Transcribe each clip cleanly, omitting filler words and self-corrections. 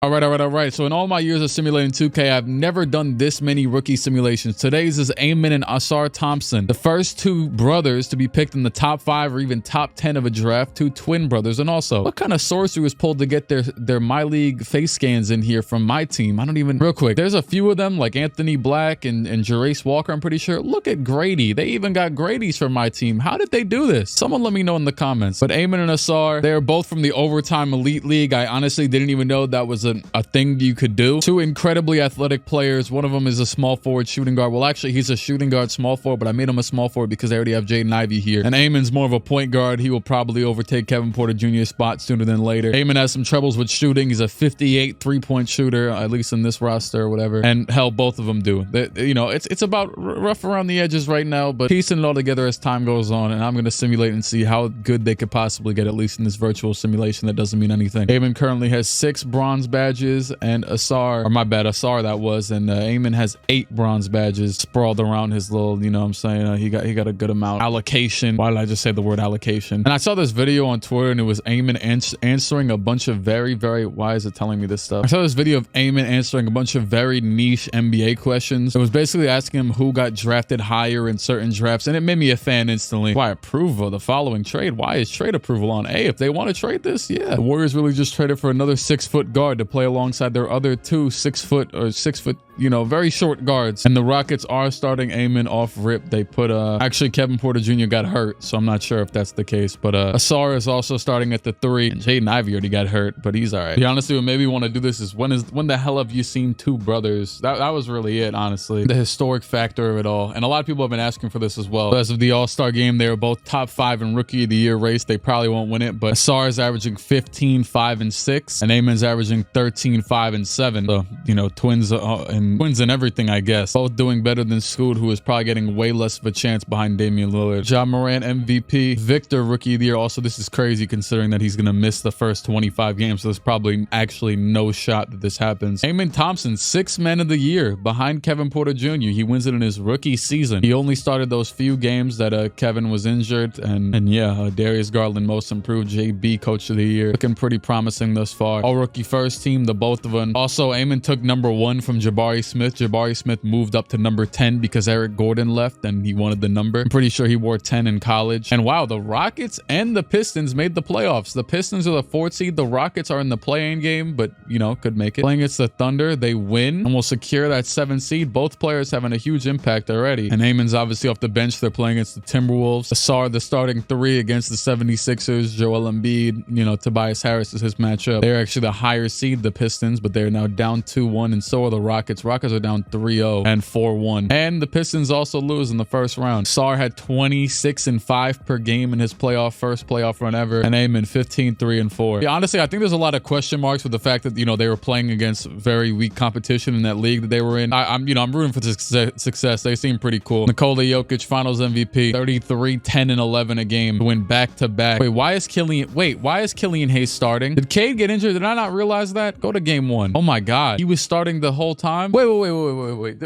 All right. So in all my years of simulating 2K, I've never done this many rookie simulations. Today's is Eamon and Ausar Thompson, the first two brothers to be picked in the top 5 or even top 10 of a draft, two twin brothers. And also, what kind of sorcery was pulled to get their My League face scans in here from my team? I don't even, real quick, there's a few of them like Anthony Black and Jerace Walker, I'm pretty sure. Look at Grady. They even got Grady's from my team. How did they do this? Someone let me know in the comments. But Eamon and Ausar, they're both from the Overtime Elite League. I honestly didn't even know that was a thing you could do. Two incredibly athletic players. One of them is a small forward shooting guard. Well, actually, he's a shooting guard small forward, but I made him a small forward because I already have Jaden Ivey here. And Eamon's more of a point guard. He will probably overtake Kevin Porter Jr.'s spot sooner than later. Eamon has some troubles with shooting. He's a 58 3-point shooter, at least in this roster or whatever. And hell, both of them do. You know, it's about rough around the edges right now, but piecing it all together as time goes on. And I'm going to simulate and see how good they could possibly get, at least in this virtual simulation that doesn't mean anything. Eamon currently has 6 bronze badges, and Ausar that was, and Eamon has 8 bronze badges sprawled around his little, you know what I'm saying, he got a good amount. Allocation. Why did I just say the word allocation? And I saw this video on Twitter, and it was Eamon answering a bunch of very, why is it telling me this stuff? I saw this video of Eamon answering a bunch of very niche NBA questions. It was basically asking him who got drafted higher in certain drafts, and it made me a fan instantly. Why approve of the following trade? Why is trade approval on? Hey, if they want to trade this, yeah. The Warriors really just traded for another 6-foot guard to play alongside their other 2 6-foot, you know, very short guards. And the Rockets are starting Eamon off rip. They put actually Kevin Porter Jr. got hurt, so I'm not sure if that's the case, but Ausar is also starting at the 3, and Jaden Ivey already got hurt, but he's all right. Honestly, what made me want to do this is when the hell have you seen 2 brothers? That was really it, honestly, the historic factor of it all. And a lot of people have been asking for this as well. As of the All-Star game, they were both top 5 in Rookie of the Year race. They probably won't win it, but Ausar is averaging 15 5 and 6, and Eamon's averaging 13 5 and 7. So, you know, twins and everything, I guess. Both doing better than Scoot, who is probably getting way less of a chance behind Damian Lillard. Ja Morant MVP, Victor Rookie of the Year. Also, this is crazy considering that he's gonna miss the first 25 games, so there's probably actually no shot that this happens. Eamon Thompson, 6th Man of the Year behind Kevin Porter Jr. He wins it in his rookie season. He only started those few games that Kevin was injured, and yeah, Darius Garland Most Improved, JB Coach of the Year, looking pretty promising thus far. All rookie first team, the both of them. Also, Eamon took number 1 from Jabari Smith. Jabari Smith moved up to number 10 because Eric Gordon left and he wanted the number. I'm pretty sure he wore 10 in college. And wow, the Rockets and the Pistons made the playoffs. The Pistons are the 4th seed. The Rockets are in the play-in game, but you know, could make it. Playing against the Thunder, they win and will secure that 7th seed. Both players having a huge impact already. And Eamon's obviously off the bench. They're playing against the Timberwolves. Ausar, the starting 3 against the 76ers. Joel Embiid, you know, Tobias Harris is his matchup. They're actually the higher seed, the Pistons, but they're now down 2-1, and so are the Rockets. Rockets are down 3-0 and 4-1. And the Pistons also lose in the first round. Ausar had 26 and 5 per game in his first playoff run ever, and Eamon 15 3 and 4. Yeah, honestly, I think there's a lot of question marks with the fact that, you know, they were playing against very weak competition in that league that they were in. I'm rooting for success. They seem pretty cool. Nikola Jokic, Finals MVP, 33 10 and 11 a game to win back-to-back. Why is Killian Hayes starting? Did Cade get injured? Did I not realize that? Go to game 1. Oh my god, he was starting the whole time. Wait.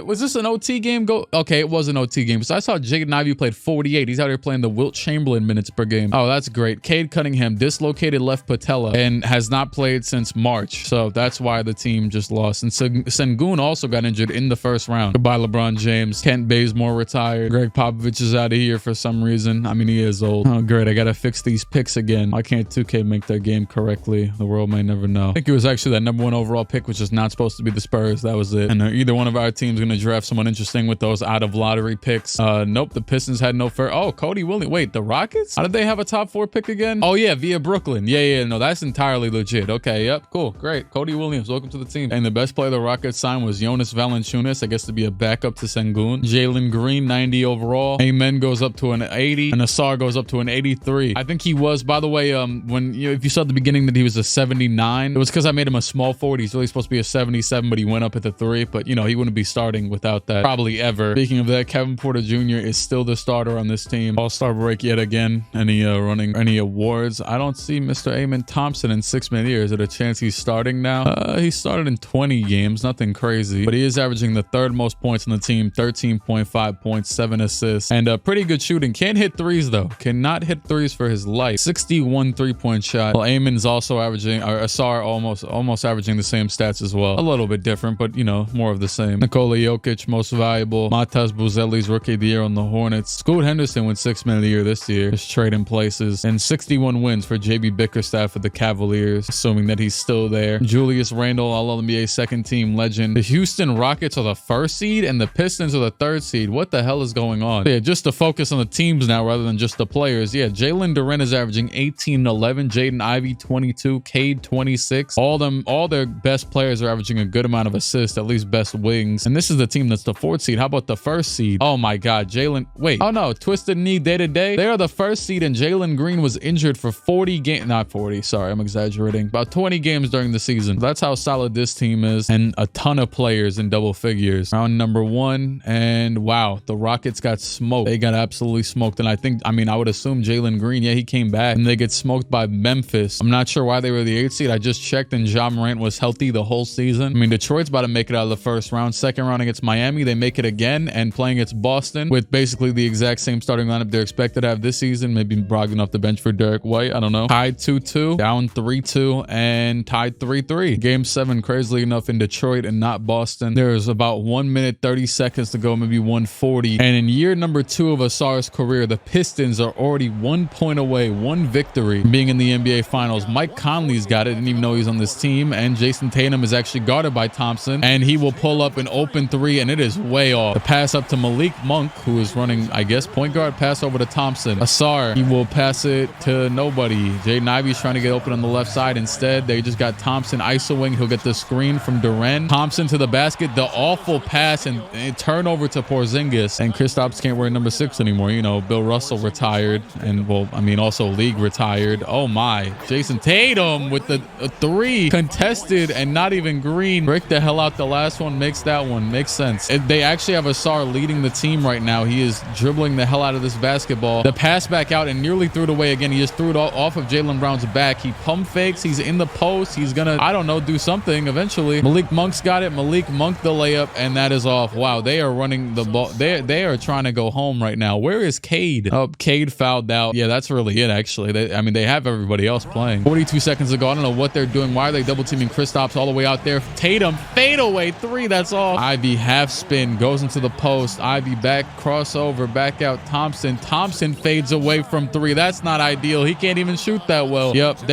Was this an OT game? Okay, it was an OT game. So I saw Jaden Ivey played 48. He's out here playing the Wilt Chamberlain minutes per game. Oh, that's great. Cade Cunningham dislocated left patella and has not played since March. So that's why the team just lost. And Sengun also got injured in the first round. Goodbye, LeBron James. Kent Bazemore retired. Greg Popovich is out of here for some reason. I mean, he is old. Oh, great. I gotta fix these picks again. Why can't 2K make their game correctly? The world may never know. I think it was actually that number 1 overall pick, which is not supposed to be the Spurs. That was it. And either one of our teams gonna draft someone interesting with those out of lottery picks. Nope, the Pistons had no first. Oh, Cody Williams. Wait, the Rockets? How did they have a top 4 pick again? Oh yeah, via Brooklyn. Yeah, no, that's entirely legit. Okay, yep, cool, great. Cody Williams, welcome to the team. And the best player the Rockets signed was Jonas Valanciunas, I guess, to be a backup to Sengun. Jalen Green, 90 overall. Amen goes up to an 80, and Ausar goes up to an 83. I think he was, by the way, when if you saw at the beginning that he was a 79, it was because I made him a small forward. He's really supposed to be a 77, but he went up at the 3. great, but you know, he wouldn't be starting without that probably ever. Speaking of that, Kevin Porter Jr. is still the starter on this team. All-Star break yet again. Any running any awards? I don't see Mr. Amen Thompson in 6-man year. Is it a chance he's starting now? He started in 20 games, nothing crazy, but he is averaging the third most points on the team, 13.5 points, 7 assists, and pretty good shooting. Can't hit threes though. Cannot hit threes for his life. 61 3-point shot. Well, Amon's also averaging, or Ausar almost averaging the same stats as well. A little bit different, but you know, more of the same. Nikola Jokic, most valuable. Matas Buzelli's rookie of the year on the Hornets. Scoot Henderson went 6-man of the year this year. Just trading places. And 61 wins for JB Bickerstaff for the Cavaliers, assuming that he's still there. Julius Randle, All-NBA second team legend. The Houston Rockets are the first seed and the Pistons are the third seed. What the hell is going on? Yeah, just to focus on the teams now rather than just the players. Yeah, Jalen Duren is averaging 18 and 11. Jaden Ivey 22. Cade 26. All their best players are averaging a good amount of assists, at least best wings. And this is the team that's the fourth seed. How about the first seed? Oh my God, Jalen. Wait. Oh no, twisted knee day to day. They are the first seed and Jalen Green was injured for 40 games. Not 40. Sorry, I'm exaggerating. About 20 games during the season. That's how solid this team is. And a ton of players in double figures. Round number 1. And wow, the Rockets got smoked. They got absolutely smoked. And I would assume Jalen Green, yeah, he came back and they get smoked by Memphis. I'm not sure why they were the 8th seed. I just checked and Ja Morant was healthy the whole season. I mean, Detroit's about to make it out of the first round. Second round against Miami, they make it again and playing against Boston with basically the exact same starting lineup they're expected to have this season. Maybe Brogdon off the bench for Derek White. I don't know. Tied 2-2, down 3-2, and tied 3-3. Game 7, crazily enough, in Detroit and not Boston. There's about 1 minute 30 seconds to go, maybe 1:40. And in year number 2 of Ausar's career, the Pistons are already 1 point away, 1 victory from being in the NBA Finals. Mike Conley's got it. Didn't even know he's on this team. And Jason Tatum is actually guarded by Thompson. And he will pull up an open 3, and it is way off. The pass up to Malik Monk, who is running, I guess, point guard. Pass over to Thompson. Ausar, he will pass it to nobody. Jaden Ivey's trying to get open on the left side. Instead, they just got Thompson isoing. He'll get the screen from Duren. Thompson to the basket. The awful pass and turnover to Porzingis. And Kristaps can't wear number 6 anymore. You know, Bill Russell retired. And, well, I mean, also League retired. Oh, my. Jason Tatum with the 3 contested and not even green. Break the hell out the last one. Makes that one. Makes sense. They actually have Ausar leading the team right now. He is dribbling the hell out of this basketball. The pass back out and nearly threw it away again. He just threw it off of Jaylen Brown's back. He pump fakes. He's in the post. He's gonna, I don't know, do something eventually. Malik Monk's got it. Malik Monk the layup, and that is off. Wow, they are running the ball. They are trying to go home right now. Where is Cade? Oh, Cade fouled out. Yeah, that's really it, actually. They have everybody else playing. 42 seconds ago. I don't know what they're doing. Why are they double teaming Kristaps all the way out there? Tatum, fadeaway 3. That's off. Ivy half spin, goes into the post. Ivy back, crossover, back out. Thompson fades away from 3. That's not ideal. He can't even shoot that well. Yep,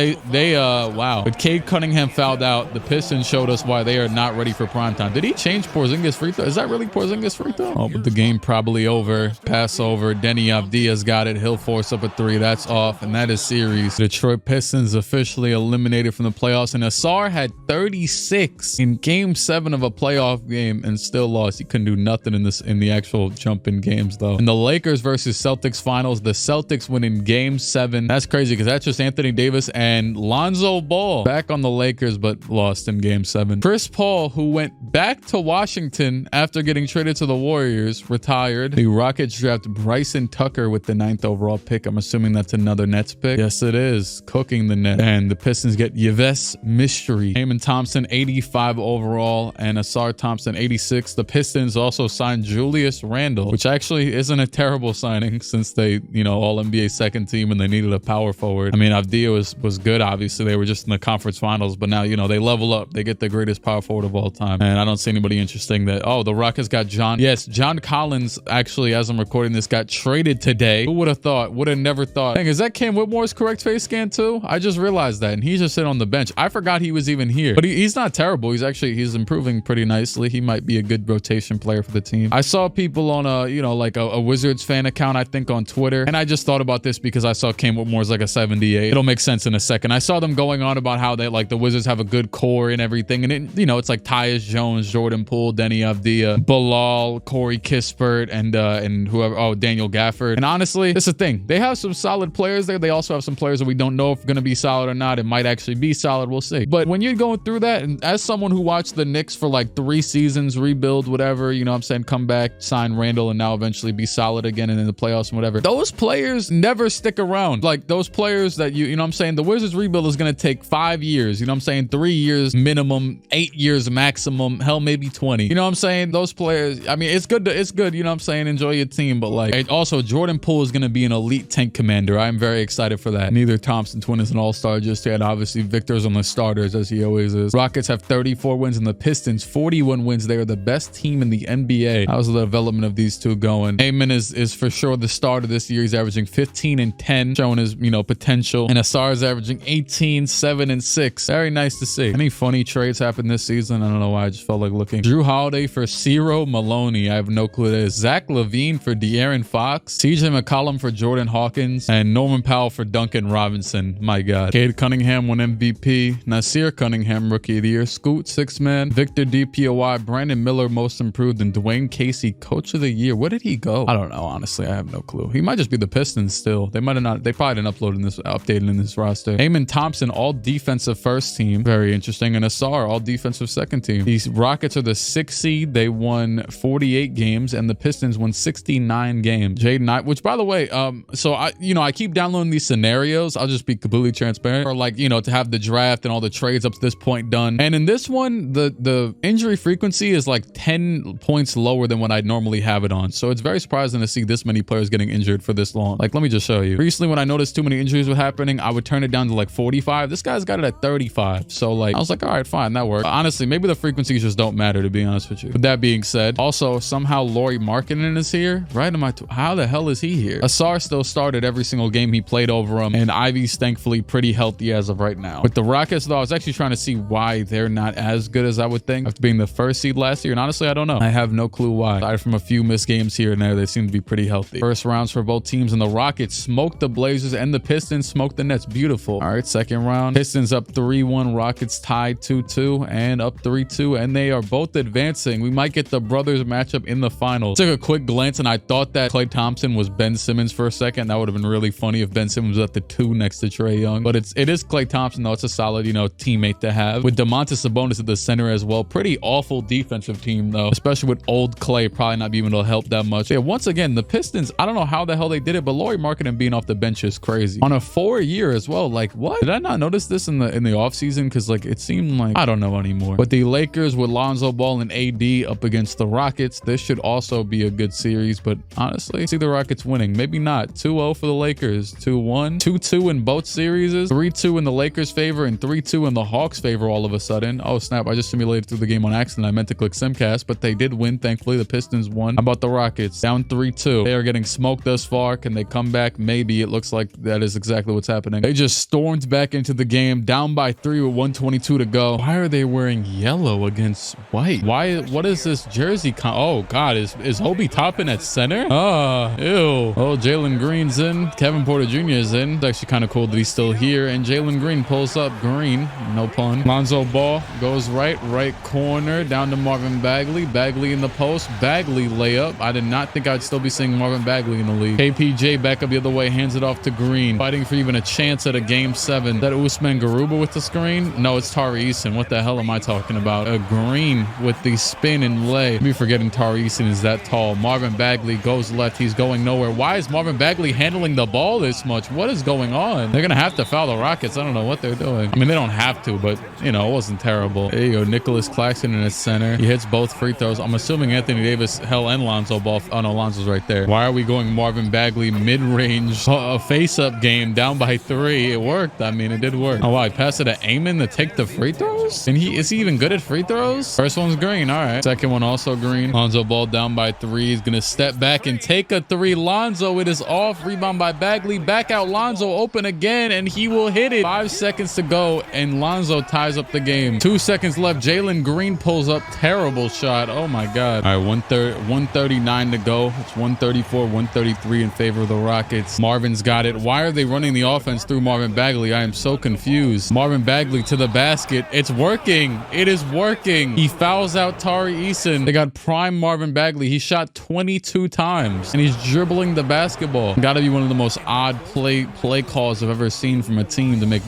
wow. But Cade Cunningham fouled out. The Pistons showed us why they are not ready for primetime. Did he change Porzingis free throw? Is that really Porzingis free throw? Oh, but the game probably over. Pass over. Denny Avdia's got it. He'll force up a 3. That's off, and that is series. Detroit Pistons officially eliminated from the playoffs, and Ausar had 36 in game 7 of a playoff game and still lost. He couldn't do nothing in the actual jump in games though. In the Lakers versus Celtics finals, the Celtics win in game 7. That's crazy because that's just Anthony Davis and Lonzo Ball back on the Lakers, but lost in game 7. Chris Paul, who went back to Washington after getting traded to the Warriors, retired. The Rockets draft Bryson Tucker with the 9th overall pick. I'm assuming that's another Nets pick. Yes, it is. Cooking the net. And the Pistons get Yves Mystery. Amen Thompson, 85 overall, and Ausar Thompson, 86. The Pistons also signed Julius Randle, which actually isn't a terrible signing since they, you know, All-NBA second team and they needed a power forward. I mean, Avdia was good, obviously. They were just in the conference finals, but now, you know, they level up. They get the greatest power forward of all time. And I don't see anybody interesting that, oh, the Rockets got John Collins, actually, as I'm recording this, got traded today. Who would have thought? Would have never thought. Dang, is that Cam Whitmore's correct face scan too? I just realized that, and he's just sitting on the bench. I forgot he was even here, but he's not terrible. He's improving pretty nicely. He might be a good rotation player for the team. I saw people on a Wizards fan account, I think on Twitter, and I just thought about this because I saw Cam Whitmore's like a 78. It'll make sense in a second. I saw them going on about how they like the Wizards have a good core and everything, and it, you know, it's like Tyus Jones, Jordan Poole, Denny Avdia, Bilal, Corey Kispert, and whoever, Daniel Gafford. And honestly, it's the thing. They have some solid players there. They also have some players that we don't know if going to be solid or not. It might actually be solid. We'll see. But when you're going through that, and as someone who watched the Knicks for like like 3 seasons, rebuild, whatever, you know what I'm saying, come back, sign Randall, and now eventually be solid again and in the playoffs and whatever. Those players never stick around. Like those players that you know what I'm saying, the Wizards rebuild is going to take 5 years, you know what I'm saying, 3 years minimum, 8 years maximum, hell, maybe 20. You know what I'm saying? Those players, I mean, it's good, you know what I'm saying, enjoy your team, but like, also Jordan Poole is going to be an elite tank commander. I'm very excited for that. Neither Thompson twin is an all-star just yet. Obviously, Victor's on the starters as he always is. Rockets have 34 wins and the Pistons 41 wins. They are the best team in the NBA. How's the development of these two going? Amon is for sure the starter this year. He's averaging 15 and 10, showing his, you know, potential. And Ausar is averaging 18, 7 and 6. Very nice to see. Any funny trades happen this season? I don't know why. I just felt like looking. Drew Holiday for Ciro Maloney. I have no clue who that is. Zach LaVine for De'Aaron Fox. CJ McCollum for Jordan Hawkins. And Norman Powell for Duncan Robinson. My God. Cade Cunningham won MVP. Nasir Cunningham Rookie of the Year. Scoot 6-man. Victor DPOY. Brandon Miller Most Improved. And Dwayne Casey Coach of the Year. Where did he go? I don't know. Honestly, I have no clue. He might just be the Pistons still. They might have not. They probably didn't upload in this, updated in this roster. Amon Thompson, all defensive first team. Very interesting. And Ausar, all defensive second team. These Rockets are the 6th seed. They won 48 games and the Pistons won 69 games. Jaden Knight, which by the way, so I keep downloading these scenarios. I'll just be completely transparent, or like, you know, to have the draft and all the trades up to this point done. And in this one, the injury frequency is like 10 points lower than what I'd normally have it on. So it's very surprising to see this many players getting injured for this long. Like, let me just show you. Recently, when I noticed too many injuries were happening, I would turn it down to like 45. This guy's got it at 35. So like, I was like, all right, fine, that works. Honestly, maybe the frequencies just don't matter, to be honest with you. With that being said, also somehow Lauri Markkanen is here, right? How the hell is he here? Ausar still started every single game he played over him, and Ivy's thankfully pretty healthy as of right now. With the Rockets, though, I was actually trying to see why they're not as good as I would think after being the 1st seed last year, and honestly, I don't know. I have no clue why. Aside from a few missed games here and there, they seem to be pretty healthy. First rounds for both teams, and the Rockets smoked the Blazers and the Pistons smoked the Nets. Beautiful. All right, second round. Pistons up 3-1, Rockets tied 2-2 and up 3-2, and they are both advancing. We might get the brothers matchup in the finals. Took a quick glance and I thought that Klay Thompson was Ben Simmons for a second. That would have been really funny if Ben Simmons was at the 2 next to Trae Young, but it is Klay Thompson though. It's a solid, you know, teammate to have, with Domantas Sabonis at the center as well. Pretty awful defensive team though, especially with old Klay probably not being able to help that much. Yeah, once again, the Pistons, I don't know how the hell they did it, but Lauri Markkanen being off the bench is crazy on a 4-year as well. Like, what? Did I not notice this in the off season? Because like it seemed like, I don't know anymore. But the Lakers with Lonzo Ball and AD up against the Rockets, this should also be a good series, but honestly, I see the Rockets winning. Maybe not. 2-0 for the Lakers, 2-1, 2-2 in both series, 3-2 in the Lakers favor and 3-2 in the Hawks favor all of a sudden. Oh snap, I just simulated through the game on accident. I meant to click Simcast, but they did win, thankfully. The Pistons won. How about the Rockets? Down 3-2. They are getting smoked thus far. Can they come back? Maybe. It looks like that is exactly what's happening. They just stormed back into the game, down by 3 with 122 to go. Why are they wearing yellow against white? Why? What is this jersey? Oh God, is Obi Toppin at center? Oh, ew. Oh, Jalen Green's in. Kevin Porter Jr. is in. It's actually kind of cool that he's still here. And Jalen Green pulls up Green. No pun. Lonzo Ball goes right corner down to Marvin Bagley. Bagley in the post. Bagley layup. I did not think I'd still be seeing Marvin Bagley in the league. KPJ back up the other way, hands it off to Green. Fighting for even a chance at a game 7. Is that Usman Garuba with the screen? No, it's Tari Eason. What the hell am I talking about? A Green with the spin and lay. Be forgetting Tari Eason is that tall. Marvin Bagley goes left. He's going nowhere. Why is Marvin Bagley handling the ball this much? What is going on? They're going to have to foul the Rockets. I don't know what they're doing. I mean, they don't have to, but, you know, it wasn't terrible. There you go. Nicholas Claxton in his center. He hits both free throws. I'm assuming Anthony Davis, hell, and Lonzo Ball. Oh, no, Lonzo's right there. Why are we going Marvin Bagley mid-range face-up game down by 3? It worked. I mean, it did work. Oh, wow. I passed it to Amon to take the free throws? And is he even good at free throws? First one's Green. All right. Second one also Green. Lonzo Ball down by 3. He's going to step back and take a 3. Lonzo, it is off. Rebound by Bagley. Back out. Lonzo open again, and he will hit it. 5 seconds to go, and Lonzo ties up the game. 2 seconds left. Jalen Green pulls up. Terrible shot. Oh, my God. All right, 139 to go. It's 134, 133 in favor of the Rockets. Marvin's got it. Why are they running the offense through Marvin Bagley? I am so confused. Marvin Bagley to the basket. It's working. It is working. He fouls out Tari Eason. They got prime Marvin Bagley. He shot 22 times, and he's dribbling the basketball. Got to be one of the most odd play calls I've ever seen from a team to make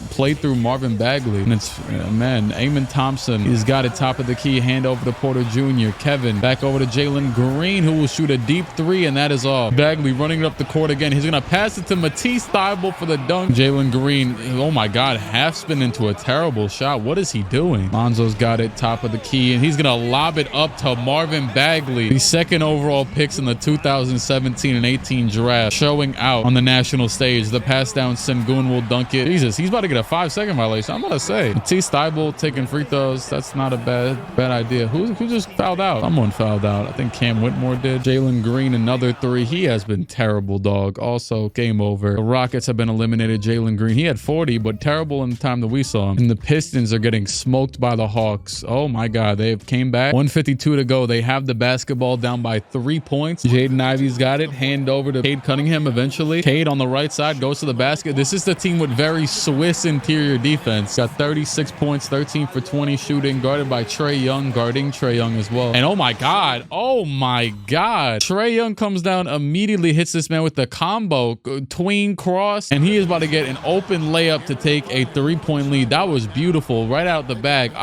play through Marvin Bagley. And it's, man, Amon Thompson, he's got it top of the key. Hand over to Porter Jr. Kevin back over to Jalen Green, who will shoot a deep three, and that is off. Bagley running it up the court again. He's going to pass it to Matisse Thybulle for the dunk. Jalen Green, oh my God, half spin into a terrible shot. What is he doing? Lonzo's got it top of the key, and he's going to lob it up to Marvin Bagley, the second overall picks in the 2017 and 18 draft, showing out on the national stage. The pass down, Sengun will dunk it. Jesus, he's about to get a 5-second violation. I'm about to say, Matisse Thybulle taking free throws. That's not a bad idea. Who just fouled out? Someone fouled out. I think Cam Whitmore did. Jalen Green, another three. He has been terrible, dog. Also, game over. The Rockets have been eliminated. Jalen Green, he had 40, but terrible in the time that we saw him. And the Pistons are getting smoked by the Hawks. Oh my God, they came back. 152 to go. They have the basketball down by 3 points. Jaden Ivey's got it. Hand over to Cade Cunningham eventually. Cade on the right side goes to the basket. This is the team with very Swiss interior defense. Got 36 points, 13 for 20 shooting, guarded by Trae Young, guarding Trae Young as well. And oh my God, Trae Young comes down, immediately hits this man with the combo, tween cross, and he is about to get an open layup to take a 3-point lead. That was beautiful, right out the bag.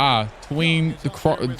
Tween,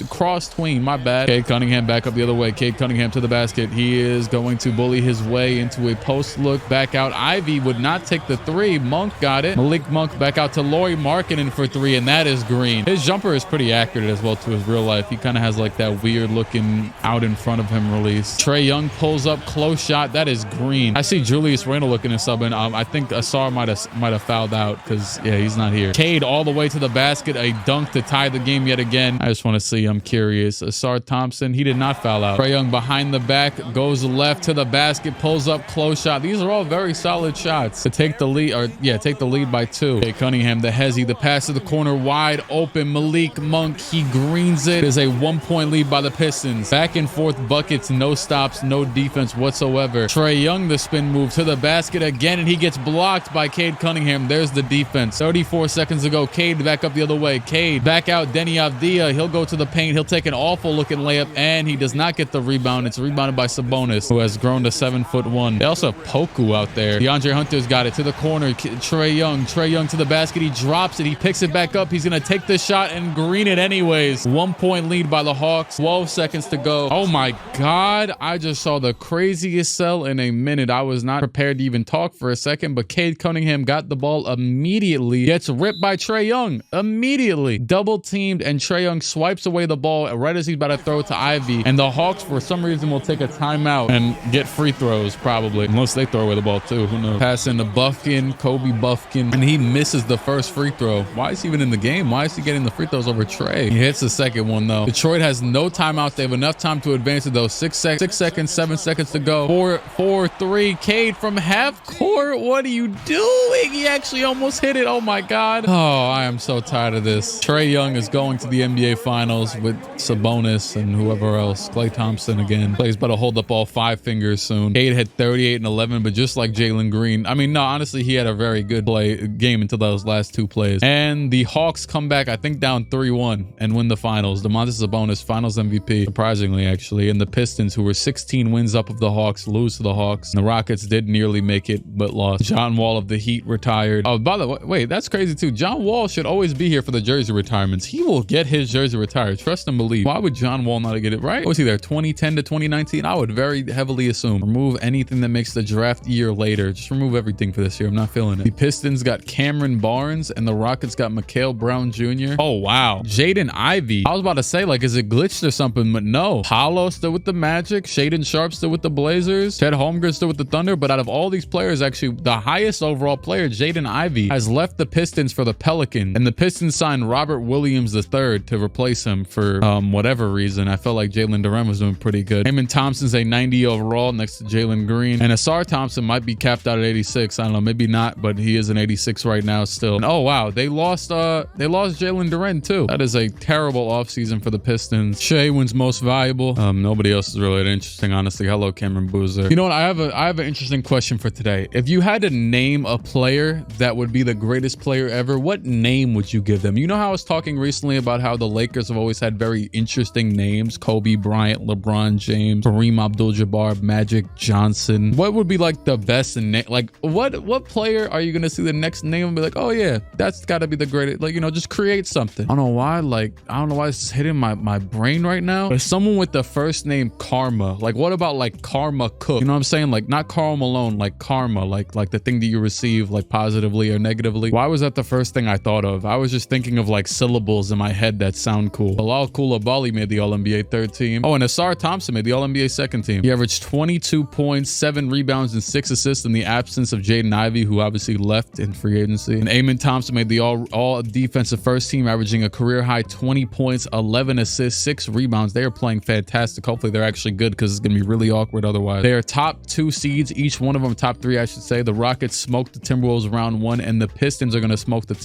cross tween, my bad. Cade Cunningham back up the other way. Cade Cunningham to the basket. He is going to bully his way into a post look. Back out. Ivy would not take the three. Monk got it. Malik Monk back out to Lauri Markkanen for three, and that is green. His jumper is pretty accurate as well to his real life. He kind of has like that weird looking out in front of him release. Trae Young pulls up, close shot. That is green. I see Julius Randle looking at subbing. I think Ausar might have fouled out because, yeah, he's not here. Cade all the way to the basket. A dunk to tie the game yet again. I just want to see. I'm curious. Ausar Thompson, he did not foul out. Trae Young behind the back, goes left to the basket, pulls up, close shot. These are all very solid shots to take the lead, or yeah, take the lead by 2. Okay, Cunningham, the hezzy, the pass to the corner, wide open. Malik Monk, he greens it. It is a 1-point lead by the Pistons. Back and forth buckets, no stops, no defense whatsoever. Trae Young, the spin move to the basket again, and he gets blocked by Cade Cunningham. There's the defense. 34 seconds to go. Cade back up the other way. Cade back out. Denny Avdia. He'll go to the paint. He'll take an awful looking layup, and he does not get the rebound. It's rebounded by Sabonis, who has grown to 7'1". They also have Poku out there. DeAndre Hunter's got it to the corner. Trae Young to the basket. He drops it. He picks it back up. He's going to take the shot and green it anyways. 1-point lead by the Hawks. 12 seconds to go. Oh my God. I just saw the craziest sell in a minute. I was not prepared to even talk for a second, but Cade Cunningham got the ball immediately. Gets ripped by Trae Young. Immediately. Double teamed, and Trae Young swipes away the ball right as he's about to throw it to Ivy. And the Hawks, for some reason, will take a timeout and get free throws, probably. Unless they throw away the ball, too. Who knows? Pass into Buffkin, Kobe Buffkin, and he misses the first free throw. Why is he even in the game? Why is he getting the free throws over Trae? He hits the second one, though. Detroit has no timeouts. They have enough time to advance it, though. 6 seconds, 7 seconds to go. 4-3. Cade from half court. What are you doing? He actually almost hit it. Oh, my God. Oh, I am so tired of this. Trae Young is going to the NBA Finals with Sabonis and whoever else. Klay Thompson again. Clay's about to hold up all 5 fingers soon. Cade had 38 and 11, but just like Jalen Green, I mean, no, honestly, he had a very good game until those last 2 plays. And the Hawks come back, I think, down 3-1 and win the finals. Domantas Sabonis, finals MVP, surprisingly, actually. And the Pistons, who were 16 wins up of the Hawks, lose to the Hawks. And the Rockets did nearly make it, but lost. John Wall of the Heat retired. Oh, by the way, wait, that's crazy too. John Wall should always be here for the jersey retirements. He will get his jersey retired. Trust and believe. Why would John Wall not get it right? Was he there 2010 to 2019? I would very heavily assume. Remove anything that makes the draft year later. Just remove everything for this year. I'm not feeling it. The Pistons got Cameron Barnes and the Rockets got Mikal Brown Jr. Oh, wow. Jaden Ivey. I was about to say, like, is it glitched or something? But no. Paolo still with the Magic. Shaedon Sharp still with the Blazers. Ted Holmgren still with the Thunder. But out of all these players, actually, the highest overall player, Jaden Ivey, has left the Pistons for the Pelicans. And the Pistons signed Robert Williams III to replace him for whatever reason. I felt like Jalen Duren was doing pretty good. Heyman Thompson's a 90 overall next to Jalen Green. And Ausar Thompson might be capped out at 86. I don't know, maybe not, but he is an 86 right now still. And oh wow, they lost Jalen Duren too. That is a terrible offseason for the Pistons. Shea wins most valuable. Nobody else is really that interesting, honestly. Hello, Cameron Boozer. You know what? I have an interesting question for today. If you had to name a player that would be the greatest player ever, what name would you give them? You know how I was talking recently about about how the Lakers have always had very interesting names: Kobe Bryant, LeBron James, Kareem Abdul-Jabbar, Magic Johnson. What would be like the best name? Like what player are you gonna see the next name and be like, oh yeah, that's got to be the greatest? Like, you know, just create something. I don't know why. Like, I don't know why it's hitting my brain right now. But someone with the first name Karma. Like, what about like Karma Cook? You know what I'm saying? Like, not Karl Malone, like karma, like the thing that you receive, like positively or negatively. Why was that the first thing I thought of? I was just thinking of like syllables in my head that sound cool. Bilal Coulibaly made the All-NBA third team. Oh, and Ausar Thompson made the All-NBA second team. He averaged 22 points, 7 rebounds, and 6 assists in the absence of Jaden Ivey, who obviously left in free agency. And Amen Thompson made the all defensive first team, averaging a career high 20 points, 11 assists, 6 rebounds. They are playing fantastic. Hopefully they're actually good, because it's going to be really awkward otherwise. They are top 2 seeds, each one of them top 3, I should say. The Rockets smoked the Timberwolves round 1, and the Pistons are going to smoke the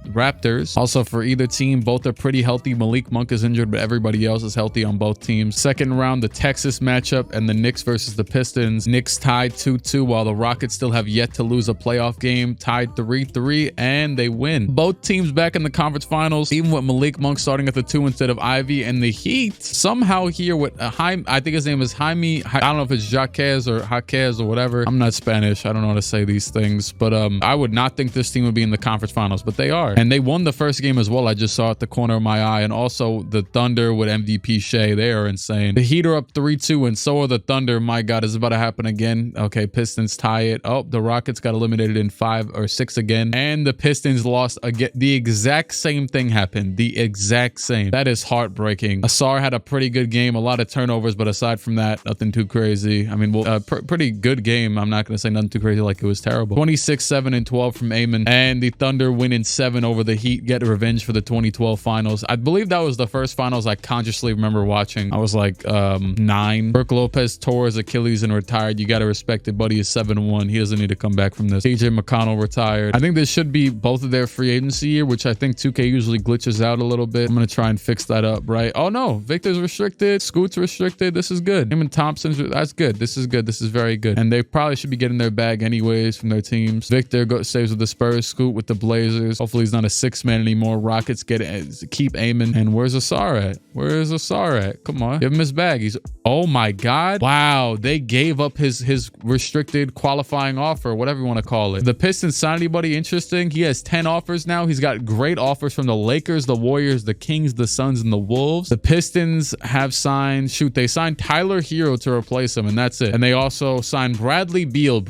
Raptors. Also, for either team, both are pretty healthy. Malik Monk is injured, but everybody else is healthy on both teams. Second round, the Texas matchup, and the Knicks versus the Pistons. Knicks tied 2-2, while the Rockets still have yet to lose a playoff game, tied 3-3, and they win. Both teams back in the conference finals, even with Malik Monk starting at the 2 instead of Ivy. And the Heat somehow here with Jaime, I think his name is Jaime, I don't know if it's Jaquez or Jaquez or whatever. I'm not Spanish, I don't know how to say these things, but I would not think this team would be in the conference finals, but they are. And they won the first game as well. I just saw at the corner of my eye. And also the Thunder with MVP Shea, they are insane. The Heat are up 3-2, and so are the Thunder. My God, is it about to happen again? Okay, Pistons tie it. Oh, the Rockets got eliminated in 5 or 6 again, and the Pistons lost again. The exact same thing happened. The exact same. That is heartbreaking. Ausar had a pretty good game, a lot of turnovers, but aside from that, nothing too crazy. I mean, well, pretty good game. I'm not going to say nothing too crazy like it was terrible. 26, 7, and 12 from Amon, and the Thunder win in 7 over the Heat, get revenge for the 2012 finals. I believe that was the first finals I consciously remember watching. I was like 9. Brook Lopez tore his Achilles and retired. You got to respect it, buddy. Is 7-1. He doesn't need to come back from this. TJ McConnell retired. I think this should be both of their free agency year, which I think 2K usually glitches out a little bit. I'm going to try and fix that up, right? Oh no, Victor's restricted, Scoot's restricted. This is good. Him and Thompson's, that's good. This is good. This is very good. And they probably should be getting their bag anyways from their teams. Victor stays with the Spurs, Scoot with the Blazers. Hopefully he's not a 6-man anymore. Rockets keep aiming. And where's Ausar at? Where's Ausar at? Come on, give him his bag. He's, oh my God. Wow, they gave up his restricted qualifying offer, whatever you want to call it. The Pistons signed anybody interesting? He has 10 offers now. He's got great offers from the Lakers, the Warriors, the Kings, the Suns, and the Wolves. The Pistons have signed, they signed Tyler Hero to replace him, and that's it. And they also signed Bradley Beal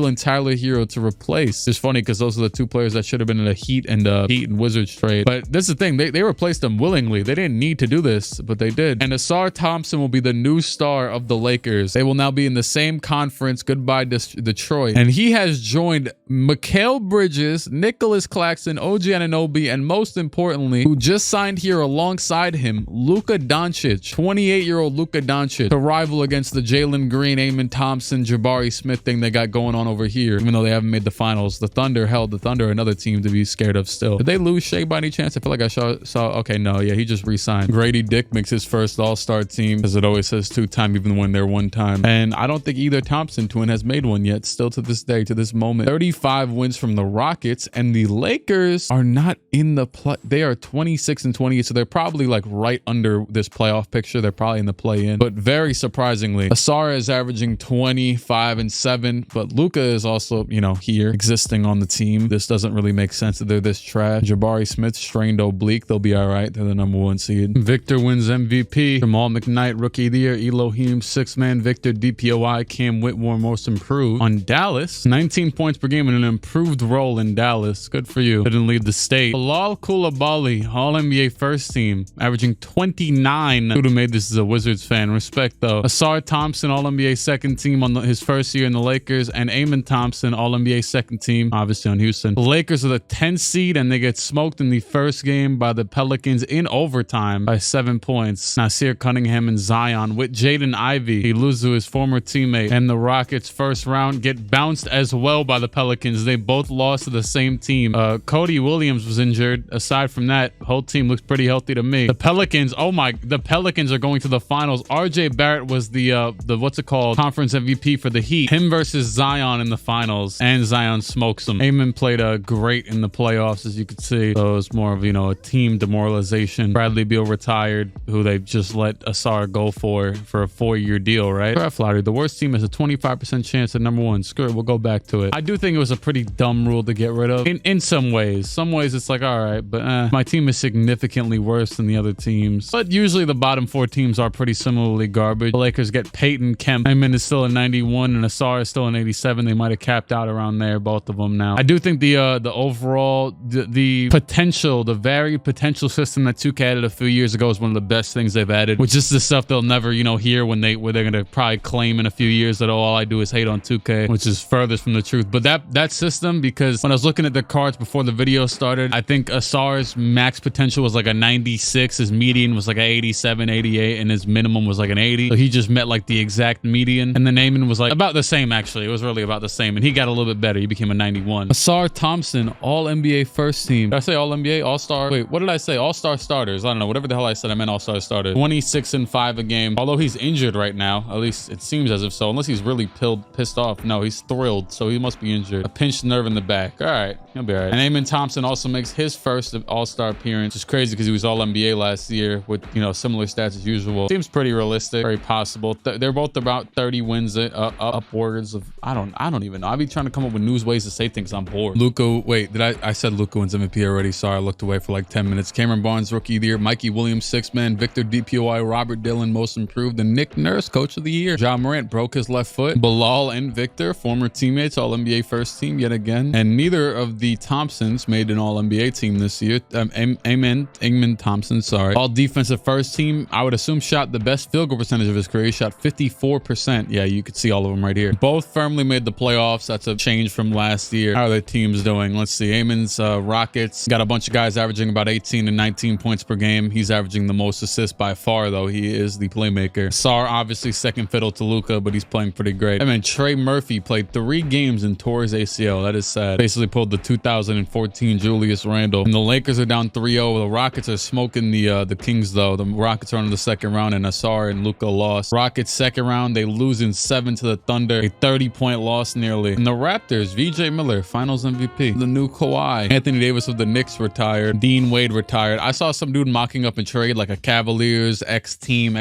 and Tyler Hero to replace. It's funny because those are the 2 players that should have been in a Heat and Wizards trade. But this is the thing, they replaced them willingly. They didn't need to do this, but they did. And Ausar Thompson will be the new star of the Lakers. They will now be in the same conference. Goodbye, Detroit. And he has joined Mikal Bridges, Nicholas Claxton, OG Anunoby, and most importantly, who just signed here alongside him, Luka Doncic, 28-year-old Luka Doncic, to rival against the Jalen Green, Amen Thompson, Jabari Smith thing they got going on over here. Even though they haven't made the finals, the Thunder held the Thunder, another team to be scared of still. Did they lose Shea by any chance? I feel like I saw okay, no, yeah, he just re-signed. Grady Dick makes his first All-Star team, as it always says 2-time, even when they're 1-time. And I don't think either Thompson twin has made one yet, still to this day, to this moment. 35 wins from the Rockets, and the Lakers are not in the play. They are 26 and 28, so they're probably like right under this playoff picture. They're probably in the play-in. But very surprisingly, Ausar is averaging 25 and 7, but Luka is also, you know, here existing on the team. This doesn't really make sense that they're this trash. Jabari Smith strained oblique. They'll be all right. They're the #1 seed. Victor wins MVP. Jamal McKnight Rookie of the Year. Elohim 6-man. Victor DPOI. Cam Whitmore Most Improved. On Dallas, 19 points per game and an improved role in Dallas. Good for you. Didn't leave the state. Bilal Coulibaly, All-NBA first team, averaging 29. Who'd have made this as a Wizards fan? Respect though. Ausar Thompson, All-NBA second team on his first year in the Lakers, and Amen Thompson, All-NBA second team, obviously on Houston. The Lakers are the 10th seed, and they get smoked in the first game by the Pelicans in overtime by 7 points. Nasir Cunningham and Zion with Jaden Ivey. He loses to his former teammate, and the Rockets first round get bounced as well by the Pelicans. They both lost to the same team. Cody Williams was injured. Aside from that, whole team looks pretty healthy to me. The Pelicans, the Pelicans are going to the finals. RJ Barrett was the what's it called, conference MVP for the Heat. Him versus Zion in the finals, and Zion smokes him. Amen played great in the playoffs, as you could see. So it was more of, you know, a team team demoralization. Bradley Beal retired, who they just let Ausar go for a 4-year deal, right? Draft lottery. The worst team has a 25% chance at number 1. Screw it, we'll go back to it. I do think it was a pretty dumb rule to get rid of. In some ways. Some ways it's like, all right, but my team is significantly worse than the other teams. But usually the bottom 4 teams are pretty similarly garbage. The Lakers get Peyton, Kemp. Hyman is still a 91 and Ausar is still an 87. They might have capped out around there, both of them now. I do think the overall, the potential, the varied potential system that 2K added a few years ago is one of the best things they've added, which is the stuff they'll never, you know, hear where they're going to probably claim in a few years that, oh, all I do is hate on 2K, which is furthest from the truth. But that system, because when I was looking at the cards before the video started, I think Asar's max potential was like a 96, his median was like an 87, 88, and his minimum was like an 80. So he just met like the exact median. And then Ayman was like about the same, actually. It was really about the same. And he got a little bit better. He became a 91. Ausar Thompson, All-NBA first team. Did I say All-NBA? All-Star? Wait, what did I say? All-Star starters. I don't know. Whatever the hell I said, I meant All-Star starters. 26-5 a game. Although he's injured right now. At least it seems as if so. Unless he's really pissed off. No, he's thrilled. So he must be injured. A pinched nerve in the back. All right. He'll be all right. And Ayman Thompson also makes his first All-Star appearance. It's crazy because he was All-NBA last year with, you know, similar stats as usual. Seems pretty realistic. Very possible. They're both about 30 wins upwards of, I don't even know. I'll be trying to come up with news ways to say things. I'm bored. Luka, wait, I said Luka wins MVP already. Sorry, I looked away for like 10 minutes. Cameron Barnes, Rookie of the Year. Mikey Williams, 6th man. Victor DPOI, Robert Dillon, Most Improved. And Nick Nurse, Coach of the Year. Ja Morant broke his left foot. Bilal and Victor, former teammates, All-NBA first team yet again. And neither of the Thompsons made an All-NBA team this year. Ayman Thompson, sorry. All defensive first team, I would assume shot the best field goal percentage of his career. He shot 54%. Yeah, you could see all of them right here. Both firmly made the playoffs. That's a change from last year. How are the teams doing? Let's see. Ayman's Rockets got a bunch of guys averaging about 18 and 19 points per game. He's averaging the most assists by far, though. He is the playmaker. Ausar, obviously second fiddle to Luka, but he's playing pretty great. I mean, Trey Murphy played 3 games and tore his ACL. That is sad. Basically pulled the 2014 Julius Randle. And the Lakers are down 3-0. The Rockets are smoking the Kings, though. The Rockets are in the second round, and Ausar and Luka lost. Rockets second round, they lose in 7 to the Thunder. A 30-point loss nearly. And the Raptors, VJ Miller, Finals MVP. The new Kawhi. Anthony Davis of the Knicks retired. Dean Wade retired. I saw some dude mocking up a trade, like a Cavaliers X-team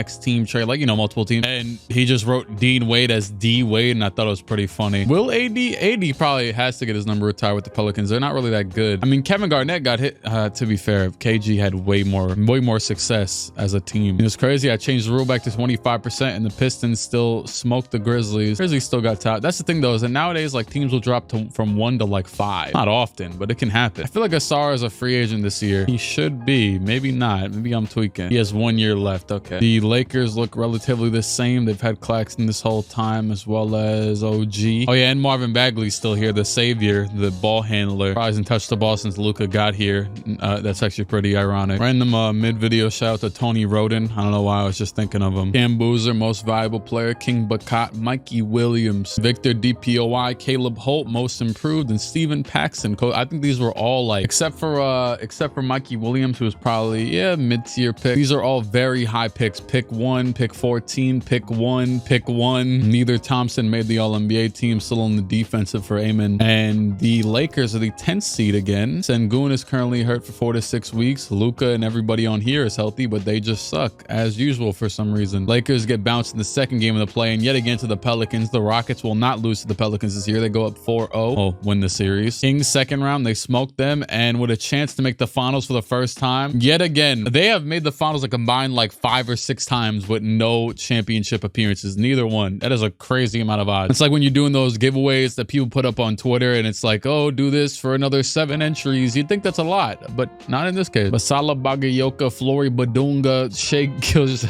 trade, like, you know, multiple teams. And he just wrote Dean Wade as D Wade, and I thought it was pretty funny. Will AD probably has to get his number retired with the Pelicans. They're not really that good. I mean, Kevin Garnett got hit, to be fair. KG had way more success as a team. It was crazy. I changed the rule back to 25%, and the Pistons still smoked the Grizzlies. Grizzlies still got top. That's the thing, though, is that nowadays, like, teams will drop from 1 to like 5. Not often, but it can happen. I feel like Ausar is a free agent this year. He should be. Maybe not. Maybe I'm tweaking. He has 1 year left. Okay. The Lakers look relatively the same. They've had Claxton this whole time, as well as OG. Oh, yeah, and Marvin Bagley's still here, the savior, the ball handler. Probably hasn't touched the ball since Luka got here. That's actually pretty ironic. Random mid-video shout out to Tony Roden. I don't know why I was just thinking of him. Cam Boozer, most valuable player. King Bakat, Mikey Williams, Victor DPOI, Caleb Holt, most improved, and Steven Paxson. I think these were all like, except for Mikey Williams, who was probably, yeah, mid-tier pick. These are all very high picks. Pick 1, pick 14, pick 1, pick 1. Neither Thompson made the All-NBA team, still on the defensive for Ayman. And the Lakers are the 10th seed again. Sengun is currently hurt for 4 to 6 weeks. Luka and everybody on here is healthy, but they just suck as usual for some reason. Lakers get bounced in the second game of the play, and yet again to the Pelicans. The Rockets will not lose to the Pelicans this year. They go up 4-0. Oh, win the series. Kings second round, they smoked them, and with a chance to make the finals for the first time. Yet again, they have made the finals a combined like 5 or 6 times with no championship appearances. Neither one. That is a crazy amount of odds. It's like when you're doing those giveaways that people put up on Twitter, and it's like, oh, do this for another 7 entries. You'd think that's a lot, but not in this case. Basala Bagayoka, Flory Badunga, Shea Gilgeous,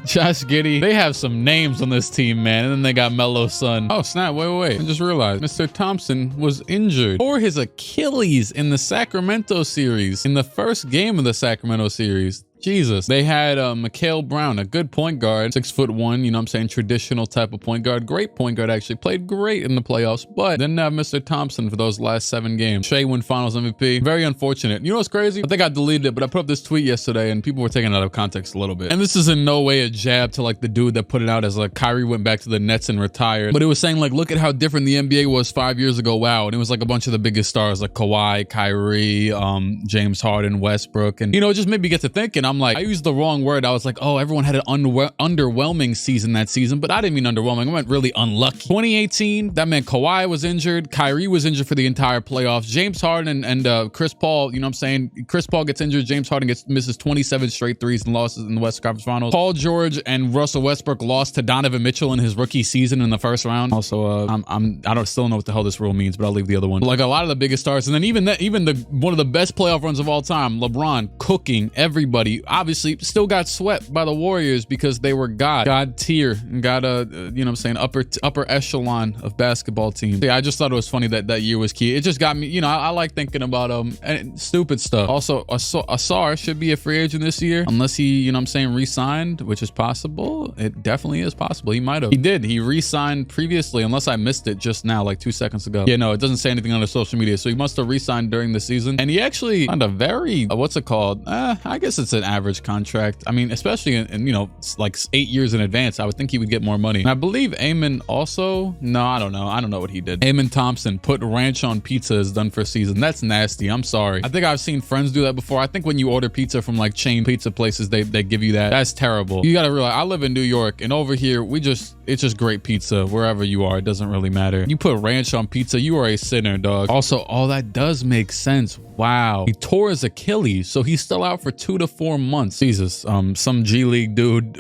Josh Giddey. They have some names on this team, man. And then they got Melo Sun. Oh, snap. Wait. I just realized Mr. Thompson was injured for his Achilles in the Sacramento series. In the first game of the Sacramento series. Jesus. They had Mikhail Brown, a good point guard, 6'1", you know what I'm saying? Traditional type of point guard. Great point guard, actually. Played great in the playoffs, but didn't have Mr. Thompson for those last 7 games. Shea won finals MVP. Very unfortunate. You know what's crazy? I think I deleted it, but I put up this tweet yesterday and people were taking it out of context a little bit. And this is in no way a jab to like the dude that put it out as like Kyrie went back to the Nets and retired. But it was saying like, look at how different the NBA was 5 years ago. Wow. And it was like a bunch of the biggest stars like Kawhi, Kyrie, James Harden, Westbrook. And, you know, it just made me get to thinking. I'm like, I used the wrong word. I was like, oh, everyone had an underwhelming season that season, but I didn't mean underwhelming. I meant really unlucky. 2018, that meant Kawhi was injured. Kyrie was injured for the entire playoffs. James Harden and Chris Paul, you know what I'm saying? Chris Paul gets injured. James Harden misses 27 straight threes and losses in the Western Conference Finals. Paul George and Russell Westbrook lost to Donovan Mitchell in his rookie season in the first round. Also, I don't still know what the hell this rule means, but I'll leave the other one. Like a lot of the biggest stars, and then even one of the best playoff runs of all time, LeBron cooking everybody. Obviously, still got swept by the Warriors because they were God tier and got a you know what I'm saying, upper echelon of basketball teams. Yeah, I just thought it was funny that year was key. It just got me, you know, I like thinking about stupid stuff. Also, Ausar should be a free agent this year unless he, you know what I'm saying, re-signed, which is possible. It definitely is possible. He might have. He did. He re-signed previously, unless I missed it just now, like 2 seconds ago. Yeah, no, it doesn't say anything on his social media, so he must have re-signed during the season. And he actually found a very, what's it called? I guess it's an average contract. I mean, especially in you know, like 8 years in advance, I would think he would get more money. And I believe Eamon also, no, I don't know what he did. Eamon Thompson put ranch on pizza is done for a season. That's nasty. I'm sorry. I think I've seen friends do that before. I think when you order pizza from like chain pizza places, they give you that. That's terrible. You gotta realize, I live in New York, and over here it's just great pizza wherever you are. It doesn't really matter. You put ranch on pizza, you are a sinner, dog. Also, all that does make sense. Wow. He tore his Achilles, so he's still out for 2 to 4 months. Jesus. Some G League dude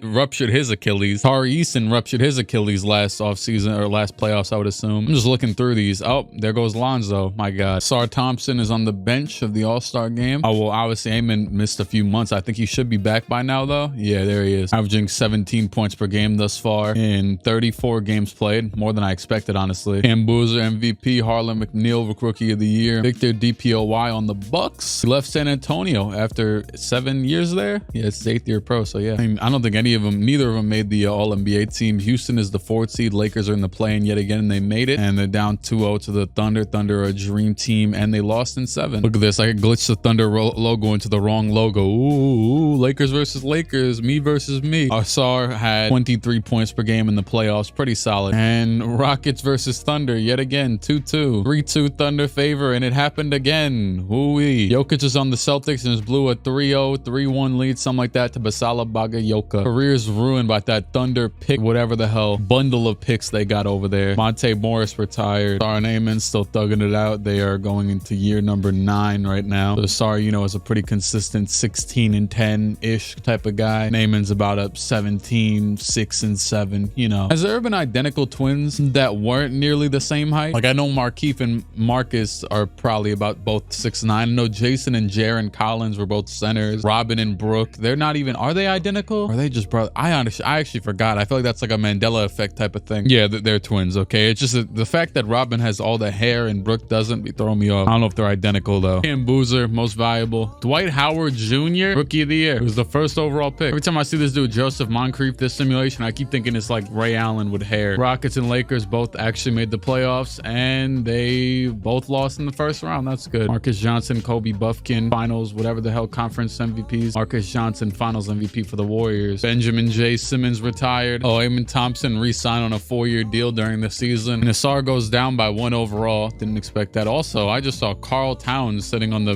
ruptured his Achilles. Tari Eason ruptured his Achilles last offseason or last playoffs, I would assume. I'm just looking through these. Oh, there goes Lonzo. My God. Ausar Thompson is on the bench of the All-Star game. Oh, well, obviously, Eamon missed a few months. I think he should be back by now, though. Yeah, there he is. Averaging 17 points per game thus far in 34 games played. More than I expected, honestly. Cam Boozer, MVP. Harlan McNeil, Rookie of the Year. Victor DPOY on the Bucks. He left San Antonio after 7 years there. Yeah, it's his 8th year pro, so yeah. I mean, I don't think neither of them made the All-NBA team. Houston is the 4th seed. Lakers are in the play-in yet again, and they made it. And they're down 2-0 to the Thunder. Thunder are a dream team, and they lost in 7. Look at this. I glitched the Thunder logo into the wrong logo. Ooh, Lakers versus Lakers. Me versus me. Ausar had 23 points per game in the playoffs. Pretty solid. And Rockets versus Thunder yet again. 2-2. 3-2 Thunder favor, and it happened again. Woo-wee. Jokic is on the Celtics and has blew a 3-0, 3-1 lead, something like that, to Basala Bagayoka. Career's ruined by that Thunder pick, whatever the hell bundle of picks they got over there. Monte Morris retired. Ausar and Eamon still thugging it out. They are going into year number 9 right now. So Ausar, you know, is a pretty consistent 16 and 10-ish type of guy. Eamon's about a 17, 6 and 7, you know. Has there been identical twins that weren't nearly the same height? Like, I know Markieff and Marcus are probably about both 6'9". I know Jason and Jaren Collins were both centers. Robin and Brooke, they're not even, are they identical? Or are they just brothers? I actually forgot. I feel like that's like a Mandela effect type of thing. Yeah, they're twins, okay? It's just the fact that Robin has all the hair and Brooke doesn't be throwing me off. I don't know if they're identical though. Cam Boozer, most valuable. Dwight Howard Jr., Rookie of the Year. It was the first overall pick. Every time I see this dude, Joseph Moncrief, this simulation, I keep thinking it's like Ray Allen with hair. Rockets and Lakers both actually made the playoffs, and they both lost in the first round. That's good. Marcus Johnson, Kobe Buffkin, finals, whatever the hell, conference MVPs. Marcus Johnson, finals MVP for the Warriors. Benjamin J. Simmons retired. Oh, Eamon Thompson re-signed on a 4-year deal during the season. And Ausar goes down by 1 overall. Didn't expect that. Also, I just saw Karl Towns sitting on the,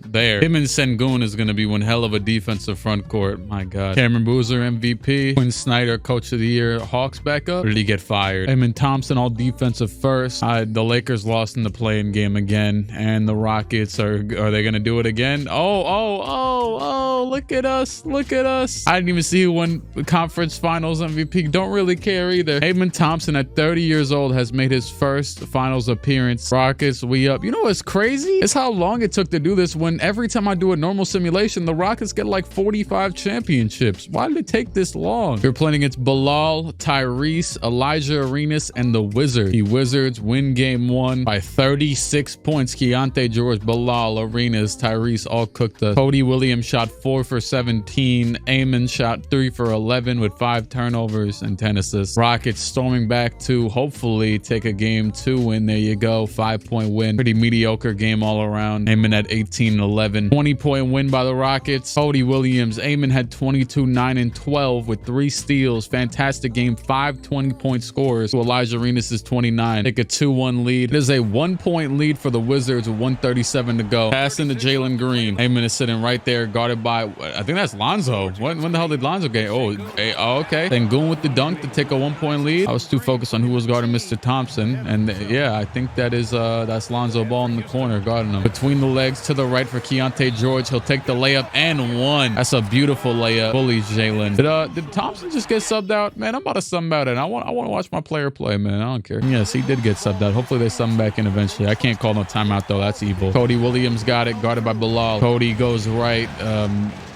there. Him and Sengun is going to be one hell of a defensive front court. My God. Cameron Boozer, MVP. Quinn Snyder, Coach of the Year. Hawks back up. Or did he get fired? Eamon Thompson, all defensive first. The Lakers lost in the play-in game again. And the Rockets, are they going to do it again? Oh, go. Look at us. Look at us. I didn't even see who won conference finals MVP. Don't really care either. Ausar Thompson at 30 years old has made his first finals appearance. Rockets, we up. You know what's crazy? It's how long it took to do this when every time I do a normal simulation, the Rockets get like 45 championships. Why did it take this long? They're playing against Bilal, Tyrese, Elijah Arenas, and the Wizards. The Wizards win game 1 by 36 points. Keontae George, Bilal, Arenas, Tyrese all cooked us. Cody Williams shot 4 for 17. Amon shot 3 for 11 with 5 turnovers and 10 assists. Rockets storming back to hopefully take a game 2 win. There you go. 5-point win. Pretty mediocre game all around. Amon at 18-11. 20-point win by the Rockets. Cody Williams. Amon had 22, 9, and 12 with 3 steals. Fantastic game. 5 20-point scores to Elijah Arenas' 29. Take a 2-1 lead. It is a 1-point lead for the Wizards with 1:37 to go. Pass into Jalen Green. Amon is sitting right there, guarded by, I think that's Lonzo. When the hell did Lonzo get? Oh, okay. Sengun with the dunk to take a 1-point lead. I was too focused on who was guarding Mr. Thompson. And yeah, I think that's Lonzo Ball in the corner guarding him. Between the legs to the right for Keontae George. He'll take the layup and 1. That's a beautiful layup. Bullies Jalen. Did Thompson just get subbed out? Man, I'm about to sub out it. I want to watch my player play, man. I don't care. Yes, he did get subbed out. Hopefully they sub him back in eventually. I can't call no timeout though. That's evil. Cody Williams got it, guarded by Bilal. Cody goes right.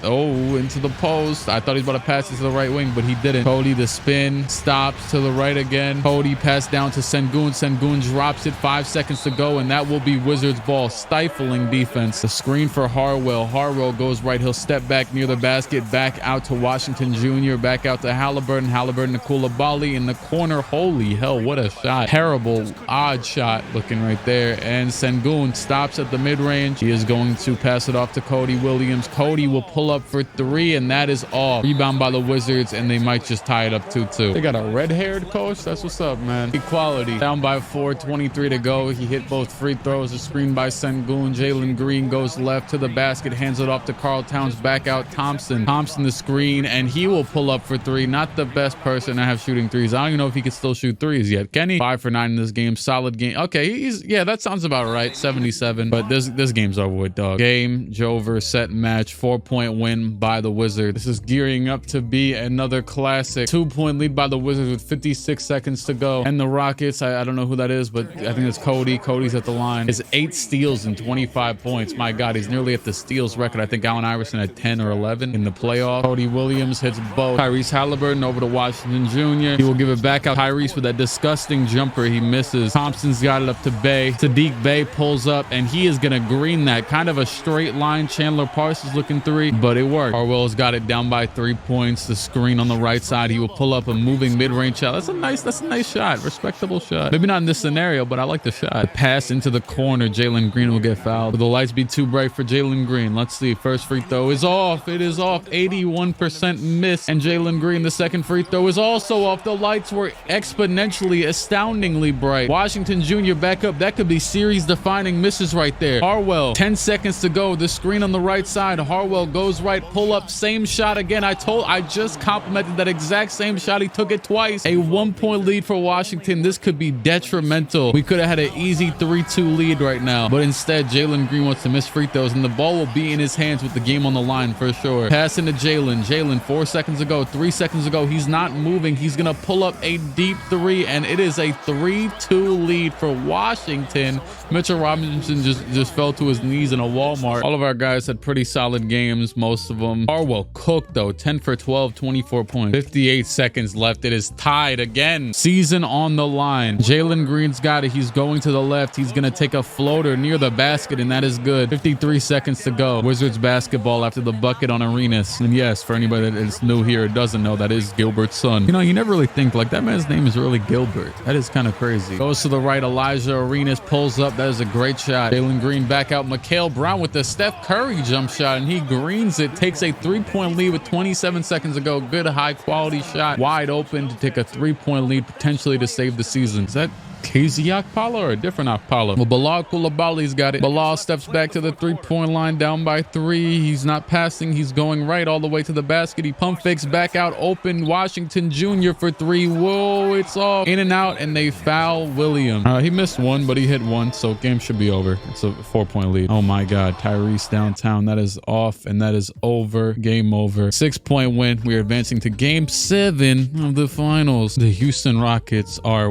Into the post. I thought he was about to pass it to the right wing, but he didn't. Cody, the spin, stops to the right again. Cody passed down to Sengun. Sengun drops it. 5 seconds to go, and that will be Wizards ball. Stifling defense. The screen for Harwell. Harwell goes right. He'll step back near the basket. Back out to Washington Jr. Back out to Halliburton. Halliburton to Coulibaly in the corner. Holy hell, what a shot. Terrible, odd shot looking right there. And Sengun stops at the mid-range. He is going to pass it off to Cody Williams. Cody will pull up for 3, and that is all. Rebound by the Wizards, and they might just tie it up 2-2. They got a red-haired coach. That's what's up, man. Equality. Down by 4, 23 to go. He hit both free throws. A screen by Sengun. Jalen Green goes left to the basket, hands it off to Karl Towns. Back out Thompson. Thompson the screen, and he will pull up for 3. Not the best person to have shooting threes. I don't even know if he can still shoot threes yet. Can he? 5 for 9 in this game. Solid game. Okay, yeah, that sounds about right. 77. But this game's over with, dog. Game, Jover, set match, 4-point win by the Wizards. This is gearing up to be another classic. 2-point lead by the Wizards with 56 seconds to go. And the Rockets, I don't know who that is, but I think it's Cody. Cody's at the line. His 8 steals and 25 points. My God, he's nearly at the steals record. I think Allen Iverson had 10 or 11 in the playoff. Cody Williams hits both. Tyrese Halliburton over to Washington Jr. He will give it back out. Tyrese with that disgusting jumper. He misses. Thompson's got it up to Bey. Sadiq Bey pulls up, and he is going to green that. Kind of a straight line. Chandler Parsons looking 3, but it worked. Harwell's got it down by 3 points. The screen on the right side. He will pull up a moving mid-range shot. That's a nice shot. Respectable shot. Maybe not in this scenario, but I like the shot. The pass into the corner. Jalen Green will get fouled. Will the lights be too bright for Jalen Green? Let's see. First free throw is off. It is off. 81% miss. And Jalen Green, the second free throw is also off. The lights were exponentially, astoundingly bright. Washington Jr. back up. That could be series-defining misses right there. Harwell, 10 seconds to go. The screen on the right side. Harwell goes right. Pull up. Same shot again. I just complimented that exact same shot. He took it twice. A 1-point lead for Washington. This could be detrimental. We could have had an easy 3-2 lead right now, but instead Jalen Green wants to miss free throws, and the ball will be in his hands with the game on the line for sure. Pass into Jalen. Jalen, 4 seconds ago, 3 seconds ago. He's not moving. He's gonna pull up a deep 3, and it is a 3-2 lead for Washington. Mitchell Robinson just fell to his knees in a Walmart. All of our guys had pretty solid games, most of them. Harwell cooked though. 10 for 12, 24 points. 58 seconds left. It is tied again. Season on the line. Jalen Green's got it. He's going to the left. He's going to take a floater near the basket, and that is good. 53 seconds to go. Wizards basketball after the bucket on Arenas. And yes, for anybody that is new here or doesn't know, that is Gilbert's son. You know, you never really think, like, that man's name is really Gilbert. That is kind of crazy. Goes to the right. Elijah Arenas pulls up. That is a great shot. Jalen Green back out. Mikal Brown with the Steph Curry jump shot, and he greens it. Takes a 3-point lead with 27 seconds to go. Good high quality shot. Wide open to take a 3-point lead, potentially to save the season. Is that KZ Akpala or a different Akpala? Well, Bilal Koulibaly's got it. Bilal steps back to the three-point line, down by 3. He's not passing. He's going right all the way to the basket. He pump fakes back out open. Washington Jr. for 3. Whoa, it's off. In and out, and they foul William. He missed one, but he hit one, so game should be over. It's a 4-point lead. Oh my God, Tyrese downtown. That is off, and that is over. Game over. 6-point win. We are advancing to game 7 of the finals. The Houston Rockets are,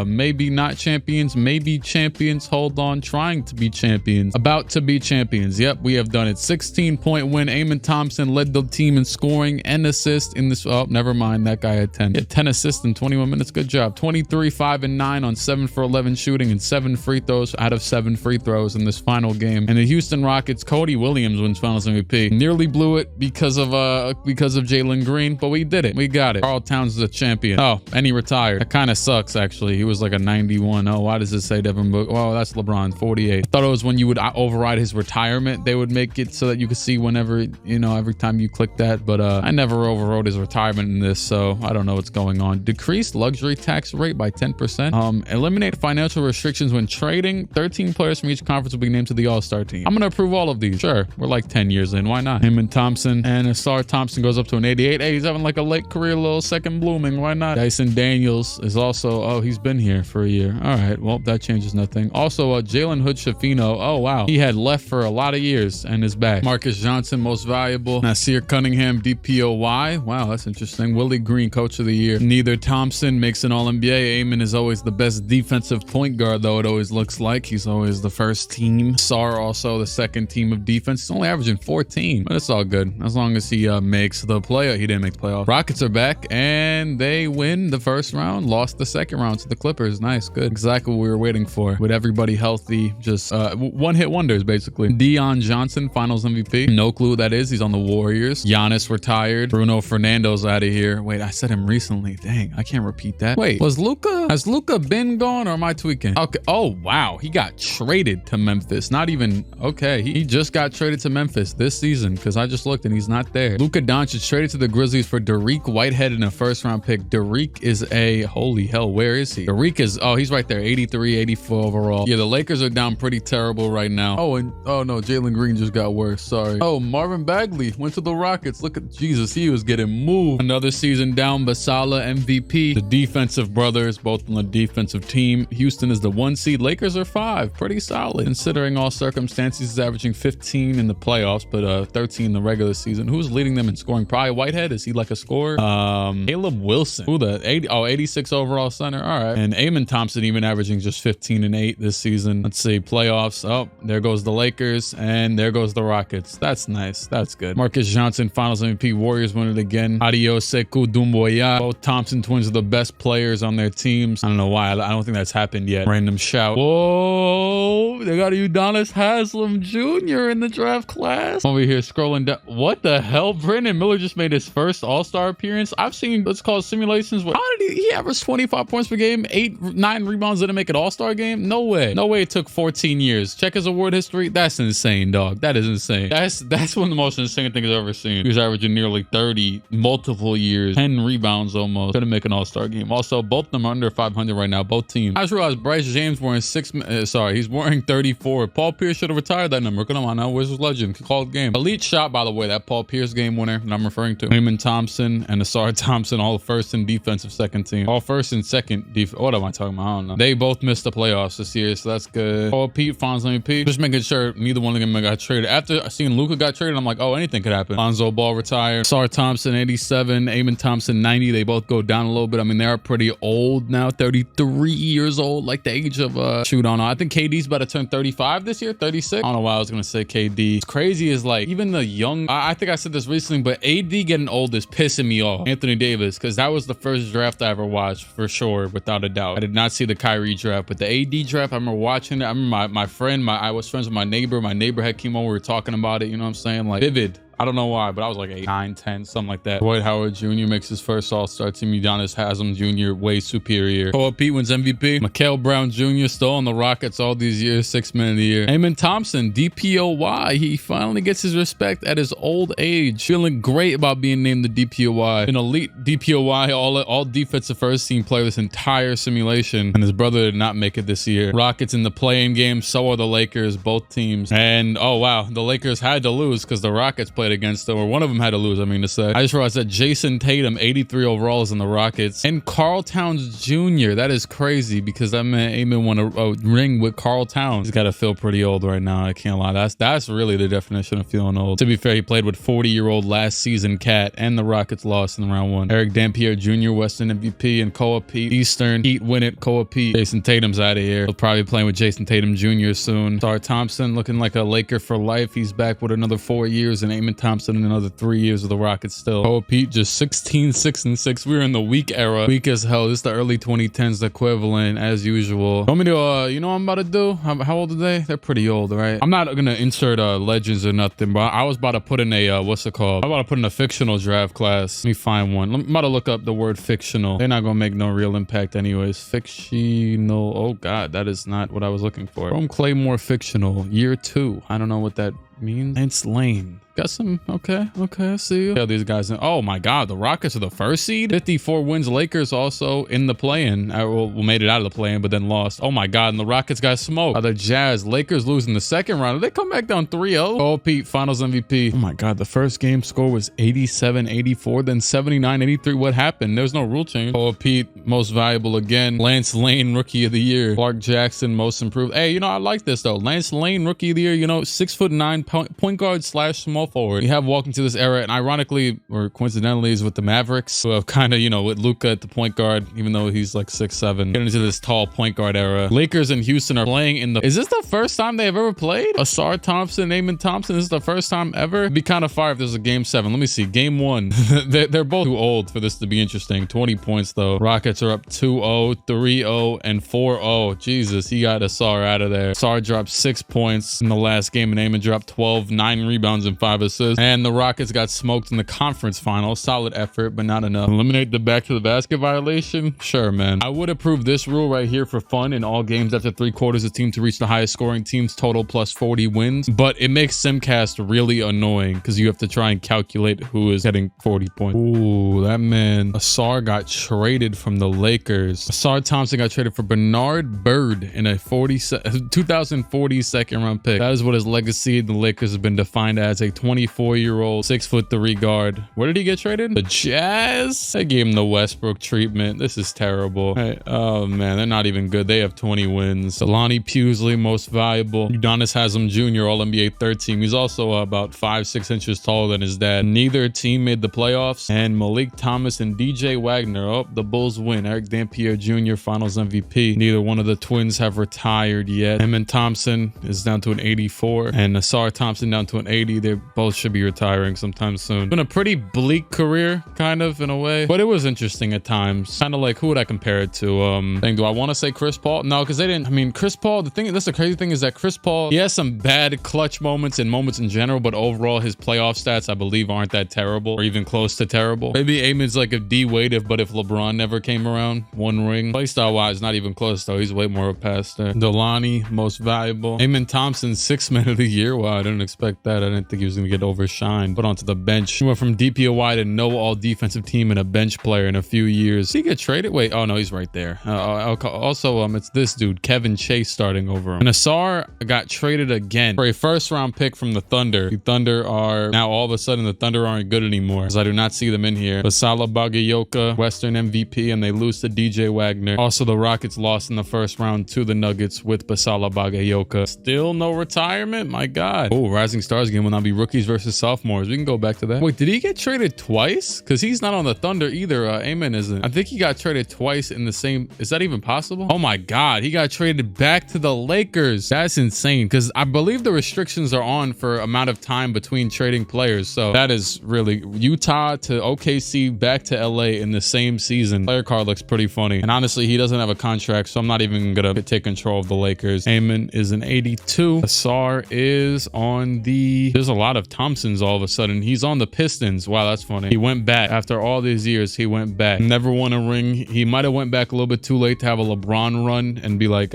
maybe not champions, maybe champions. Hold on, trying to be champions. About to be champions. Yep, we have done it. 16-point win. Amen Thompson led the team in scoring and assists in this. Oh, never mind. That guy had 10. He had 10 assists in 21 minutes. Good job. 23, 5, and 9 on 7 for 11 shooting and 7 free throws out of 7 free throws in this final game. And the Houston Rockets, Cody Williams wins Finals MVP. Nearly blew it because of Jalen Green, but we did it. We got it. Karl Towns is a champion. Oh, and he retired. That kind of sucks, actually. He was like a 91. Oh, why does it say Devin Booker? Well, that's LeBron, 48. I thought it was when you would override his retirement, they would make it so that you could see whenever, every time you click that. But I never overrode his retirement in this, so I don't know what's going on. Decreased luxury tax rate by 10%. Eliminate financial restrictions when trading. 13 players from each conference will be named to the All-Star team. I'm going to approve all of these. Sure. We're like 10 years in. Why not? Amen Thompson and Ausar Thompson goes up to an 88. Hey, he's having like a late career, little second blooming. Why not? Dyson Daniels is also, oh, he's been here for a year. All right. Well, that changes nothing. Also, Jalen Hood-Schifino. Oh, wow. He had left for a lot of years and is back. Marcus Johnson, most valuable. Nasir Cunningham, DPOY. Wow, that's interesting. Willie Green, coach of the year. Neither Thompson makes an All-NBA. Amen is always the best defensive point guard, though it always looks like. He's always the first team. Sar also the second team of defense. He's only averaging 14, but it's all good. As long as he makes the play. He didn't make the playoff. Rockets are back, and they win the first round. Lost the second round to the Clippers. Nice, good. Exactly what we were waiting for. With everybody healthy, just one-hit wonders, basically. Deion Johnson, Finals MVP. No clue who that is. He's on the Warriors. Giannis retired. Bruno Fernando's out of here. Wait, I said him recently. Dang, I can't repeat that. Wait, has Luka been gone, or am I tweaking? Okay. Oh, wow. He got traded to Memphis. Not even, okay. He just got traded to Memphis this season, because I just looked and he's not there. Luka Doncic traded to the Grizzlies for Dariq Whitehead and a first-round pick. Dariq is a, holy hell, where is he? Dariq is, oh, he's right there. 83, 84 overall. Yeah, the Lakers are down pretty terrible right now. Oh, and, oh no, Jalen Green just got worse. Sorry. Oh, Marvin Bagley went to the Rockets. Look at Jesus. He was getting moved. Another season down. Basala MVP. The defensive brothers, both on the defensive team. Houston is the 1 seed. Lakers are 5. Pretty solid. Considering all circumstances, he's averaging 15 in the playoffs, but 13 in the regular season. Who's leading them in scoring? Probably Whitehead. Is he like a scorer? Caleb Wilson. Who the 86 overall center. All right. And Amen Thompson even averaging just 15 and 8 this season. Let's see. Playoffs. Oh, there goes the Lakers, and there goes the Rockets. That's nice. That's good. Marcus Johnson, Finals MVP. Warriors win it again. Adios Sekou Doumbouya. Both Thompson twins are the best players on their teams. I don't know why. I don't think that's happened yet. Random shout. Whoa, they got Udonis Haslem Jr. in the draft class. Over here scrolling down. What the hell? Brandon Miller just made his first All-Star appearance. I've seen what's called simulations. How did he average 25 points per game, 9 rebounds, didn't make an All-Star game? No way. No way it took 14 years. Check his award history. That's insane, dog. That is insane. That's one of the most insane things I've ever seen. He was averaging nearly 30 multiple years, 10 rebounds almost. Couldn't make an All-Star game. Also, both of them are under 500 right now, both teams. I just realized Bryce James wearing he's wearing 34. Paul Pierce should have retired that number. Come on now, where's his legend? Called game. Elite shot, by the way, that Paul Pierce game winner that I'm referring to. Amen Thompson and Ausar Thompson, all first and defensive second team. All first and second defense. What am I talking about? I don't know. They both missed the playoffs this year, so that's good. Paul Pete, Fonz MVP. Just making sure neither one of them got traded. After seeing Luka got traded, I'm like, oh, anything could happen. Lonzo Ball retired. Ausar Thompson, 87. Amen Thompson, 90. They both go down a little bit. I mean, they're pretty old now, 33 years old, like the age of, shoot, I don't know. I think KD's about to turn 35 this year, 36. I don't know why I was going to say KD. What's crazy is like, even the young, I think I said this recently, but AD getting old is pissing me off. Anthony Davis, because that was the first draft I ever watched, for sure, without a doubt. I did not see the Kyrie draft, but the AD draft, I remember watching it. I remember my friend, I was friends with my neighbor. My neighbor had came over, we were talking about it, you know what I'm saying? Like, vivid I don't know why, but I was like 8, 9, 10, something like that. Dwight Howard Jr. makes his first All-Star team. Udonis Haslem Jr. way superior. Koa Pete wins MVP. Mikael Brown Jr. still on the Rockets all these years, 6th man of the year. Amen Thompson, DPOY. He finally gets his respect at his old age. Feeling great about being named the DPOY. An elite DPOY, all defensive first team player this entire simulation. And his brother did not make it this year. Rockets in the play-in game. So are the Lakers, both teams. And oh wow, the Lakers had to lose because the Rockets played against them, or one of them had to lose, I mean to say. I just realized that Jason Tatum, 83 overall, is in the Rockets. And Karl Towns Jr. That is crazy because that man Amen won a ring with Karl Towns. He's got to feel pretty old right now. I can't lie. That's really the definition of feeling old. To be fair, he played with 40-year-old last season Cat, and the Rockets lost in round 1. Eric Dampier Jr. Western MVP, and Koa Pete Eastern Heat win it. Koa Pete. Jason Tatum's out of here. He'll probably be playing with Jason Tatum Jr. soon. Ausar Thompson looking like a Laker for life. He's back with another 4 years, and Amen Thompson in another 3 years with the Rockets still. Koa Pete just 16, 6, and 6. We were in the weak era. Weak as hell. This is the early 2010s equivalent as usual. Want me to, you know what I'm about to do? How old are they? They're pretty old, right? I'm not gonna insert legends or nothing, but I was about to put in a, what's it called? I'm about to put in a fictional draft class. Let me find one. I'm about to look up the word fictional. They're not gonna make no real impact anyways. Fictional. Oh God, that is not what I was looking for. From Claymore fictional, year 2. I don't know what that means. Lance Lane. Got some. Okay, I see you. Yeah, these guys. Oh my God, the Rockets are the first seed. 54 wins. Lakers also in the play-in. Well, made it out of the play-in, but then lost. Oh my God, and the Rockets got smoked. The Jazz. Lakers lose in the second round. They come back down 3-0. Oh, Pete, Finals MVP. Oh my God, the first game score was 87-84, then 79-83. What happened? There's no rule change. Oh, Pete, most valuable again. Lance Lane, Rookie of the Year. Clark Jackson, most improved. Hey, you know I like this though. Lance Lane, Rookie of the Year. You know, 6'9" point guard / small forward. You have walked into this era, and ironically or coincidentally is with the Mavericks, who have kind of, you know, with Luka at the point guard, even though he's like 6'7", getting into this tall point guard era. Lakers and Houston are playing in the, is this the first time they have ever played? Ausar Thompson, Amen Thompson, this is the first time ever? It'd be kind of fire if there's a game 7. Let me see, game 1. they're both too old for this to be interesting. 20 points though. Rockets are up 2-0, 3-0, and 4-0. Jesus, he got Ausar out of there. Ausar dropped 6 points in the last game, and Amen dropped 12, 9 rebounds, and 5 assists. And the Rockets got smoked in the conference final. Solid effort, but not enough. Eliminate the back to the basket violation? Sure, man. I would approve this rule right here for fun. In all games after 3 quarters, a team to reach the highest scoring team's total plus 40 wins. But it makes Simcast really annoying because you have to try and calculate who is getting 40 points. Ooh, that man. Ausar got traded from the Lakers. Ausar Thompson got traded for Bernard Bird in a 2040 second round pick. That is what his legacy in the Lakers has been defined as, a 24-year-old 6'3" guard. Where did he get traded? The Jazz? They gave him the Westbrook treatment. This is terrible. Hey, oh man, they're not even good. They have 20 wins. Delani Pewsley, most valuable. Udonis Haslem Jr., All-NBA third team. He's also about 5'6" inches taller than his dad. Neither team made the playoffs. And Malik Thomas and DJ Wagner. Oh, the Bulls win. Eric Dampier Jr., Finals MVP. Neither one of the twins have retired yet. Amen Thompson is down to an 84, and Ausar Thompson down to an 80. They both should be retiring sometime soon. Been a pretty bleak career, kind of, in a way, but it was interesting at times. Kind of like, who would I compare it to? Do I want to say Chris Paul? No, because they didn't. I mean, Chris Paul, that's the crazy thing, is that Chris Paul, he has some bad clutch moments and moments in general, but overall his playoff stats, I believe, aren't that terrible or even close to terrible. Maybe Amen's like a D Wade but if LeBron never came around, 1 ring. Playstyle wise, not even close though. He's way more of a passer. Delani, most valuable. Amen Thompson, 6th man of the year. Wow, I didn't expect that. I didn't think he was gonna get overshined. Put onto the bench. He went from DPOY to no all defensive team and a bench player in a few years. Did he get traded? Wait, oh no, he's right there. Also, it's this dude, Kevin Chase, starting over him. And Ausar got traded again for a 1st round pick from the Thunder. The Thunder are now all of a sudden, the Thunder aren't good anymore, because I do not see them in here. Basala Bagayoka, Western MVP, and they lose to DJ Wagner. Also, the Rockets lost in the 1st round to the Nuggets with Basala Bagayoka. Still no retirement? My God. Oh, Rising Stars game will now be rookies versus sophomores. We can go back to that. Wait, did he get traded twice? Because he's not on the Thunder either. Amen isn't. I think he got traded twice in the same. Is that even possible? Oh my God. He got traded back to the Lakers. That's insane, because I believe the restrictions are on for amount of time between trading players. So that is really Utah to OKC back to LA in the same season. Player card looks pretty funny. And honestly, he doesn't have a contract, so I'm not even going to take control of the Lakers. Amen is an 82. Ausar is on on the... There's a lot of Thompsons all of a sudden. He's on the Pistons. Wow, that's funny. He went back. After all these years, he went back. Never won a ring. He might have went back a little bit too late to have a LeBron run and be like,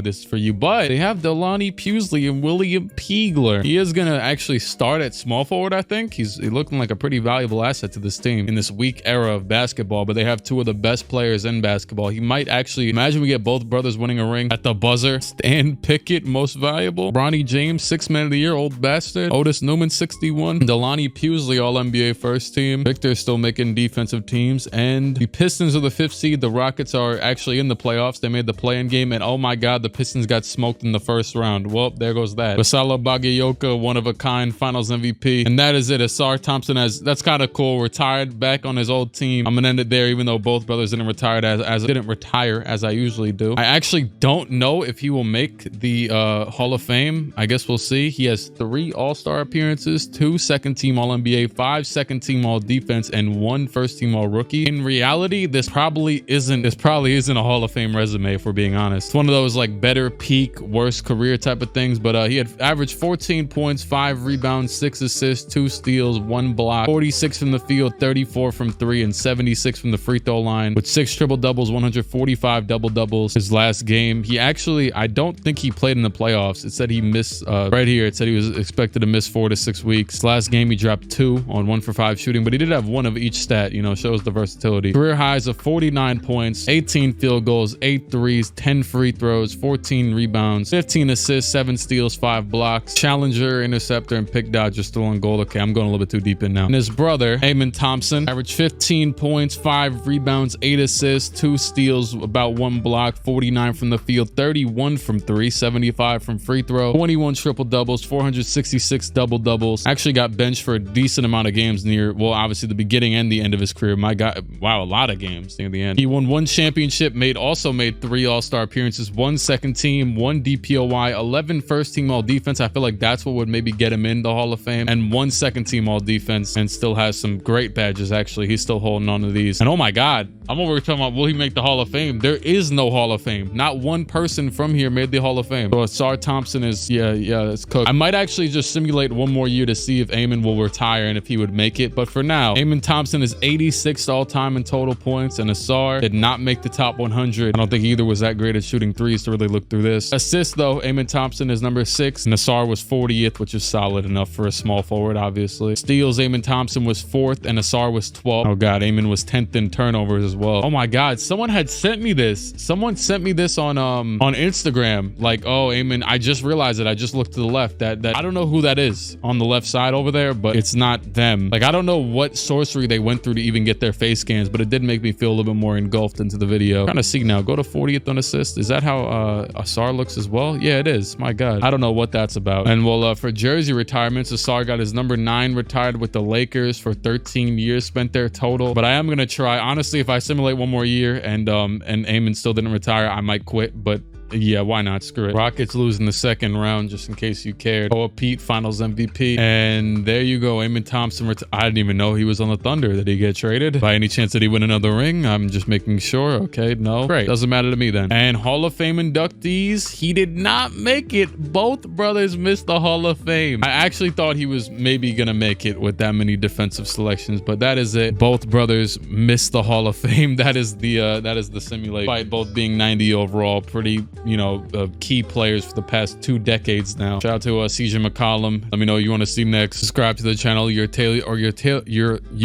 this is for you. But they have Delonte Pusley and William Peagler. He is going to actually start at small forward, I think. He's looking like a pretty valuable asset to this team in this weak era of basketball, but they have two of the best players in basketball. He might actually... Imagine we get both brothers winning a ring at the buzzer. Stan Pickett, most valuable. Bronny James, 6th man of the year, old bastard. Otis Newman, 61. Delonte Pusley, all-NBA first team. Victor's still making defensive teams. And the Pistons are the 5th seed. The Rockets are actually in the playoffs. They made the play-in game. And oh my God, the Pistons got smoked in the first round. Well, there goes that. Vasala Bagayoko, one-of-a-kind finals MVP. And that is it. Ausar Thompson that's kind of cool. Retired back on his old team. I'm going to end it there, even though both brothers didn't retire as I usually do. I actually don't know if he will make the Hall of Fame. I guess we'll see. He has 3 All-Star appearances, 2 second-team All-NBA, 5 second-team All-Defense, and 1 first-team All-Rookie. In reality, this probably isn't a Hall of Fame resume, if we're being honest. It's one of those like better peak, worst career type of things. But he had averaged 14 points, 5 rebounds, 6 assists, 2 steals, 1 block, 46 from the field, 34 from 3, and 76 from the free throw line, with 6 triple-doubles, 145 double-doubles. His last game, he actually, I don't think he played in the playoffs. It said he missed, right here, it said he was expected to miss 4 to 6 weeks. His last game, he dropped 2 on 1 for 5 shooting, but he did have 1 of each stat, you know, shows the versatility. Career highs of 49 points, 18 field goals, 8 threes, 10 free throws, 14 rebounds, 15 assists, 7 steals, 5 blocks. Challenger, interceptor, and pick dodger still on goal. Okay, I'm going a little bit too deep in now. And his brother, Amon Thompson, averaged 15 points, 5 rebounds, 8 assists, 2 steals, about 1 block, 49 from the field, 31 from 3, 75 from free throw, 21 triple doubles, 466 double doubles. Actually got benched for a decent amount of games near, well, obviously the beginning and the end of his career. My God, wow, a lot of games near the end. He won 1 championship, also made 3 All-Star appearances, 1 second team, 1 DPOY, 11 first team all defense. I feel like that's what would maybe get him in the Hall of Fame, and 1 second team all defense, and still has some great badges. Actually, he's still holding on to these. And oh my God, I'm over here talking about, will he make the Hall of Fame? There is no Hall of Fame. Not one person from here made the Hall of Fame. So Ausar Thompson is, yeah, it's cooked. I might actually just simulate 1 more year to see if Amon will retire and if he would make it. But for now, Amon Thompson is 86th all time in total points, and Ausar did not make the top 100. I don't think either was that great at shooting threes to really look through this. Assists though, Amon Thompson is number 6, and Ausar was 40th, which is solid enough for a small forward, obviously. Steals, Amon Thompson was 4th, and Ausar was 12th. Oh God, Amon was 10th in turnovers as well. Oh my God, someone had sent me this. Someone sent me this on Instagram. Like, oh, Amon, I just realized it. I just looked to the left. That I don't know who that is on the left side over there, but it's not them. Like, I don't know what sorcery they went through to even get their face scans, but it did make me feel a little bit more engulfed into the video. Trying to see now. Go to 40th on assist. Is that how Ausar looks as well? Yeah, it is. My God, I don't know what that's about. And well, for jersey retirements, Ausar got his number 9 retired with the Lakers for 13 years spent there total. But I am gonna try. Honestly, if I simulate 1 more year and Amon still didn't retire, I might quit. But yeah, why not? Screw it. Rockets lose in the 2nd round, just in case you cared. Oh, Pete, finals MVP. And there you go. Amon Thompson. I didn't even know he was on the Thunder. Did he get traded? By any chance, did he win another ring? I'm just making sure. Okay, no. Great. Doesn't matter to me then. And Hall of Fame inductees, he did not make it. Both brothers missed the Hall of Fame. I actually thought he was maybe gonna make it with that many defensive selections, but that is it. Both brothers missed the Hall of Fame. That is the simulation. Despite both being 90 overall, pretty, you know, key players for the past 2 decades now. Shout out to CJ McCollum. Let me know what you want to see next. Subscribe to the channel. You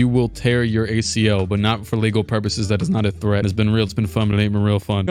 will tear your ACL, but not for legal purposes. That is not a threat. It's been real. It's been fun, but it ain't been real fun.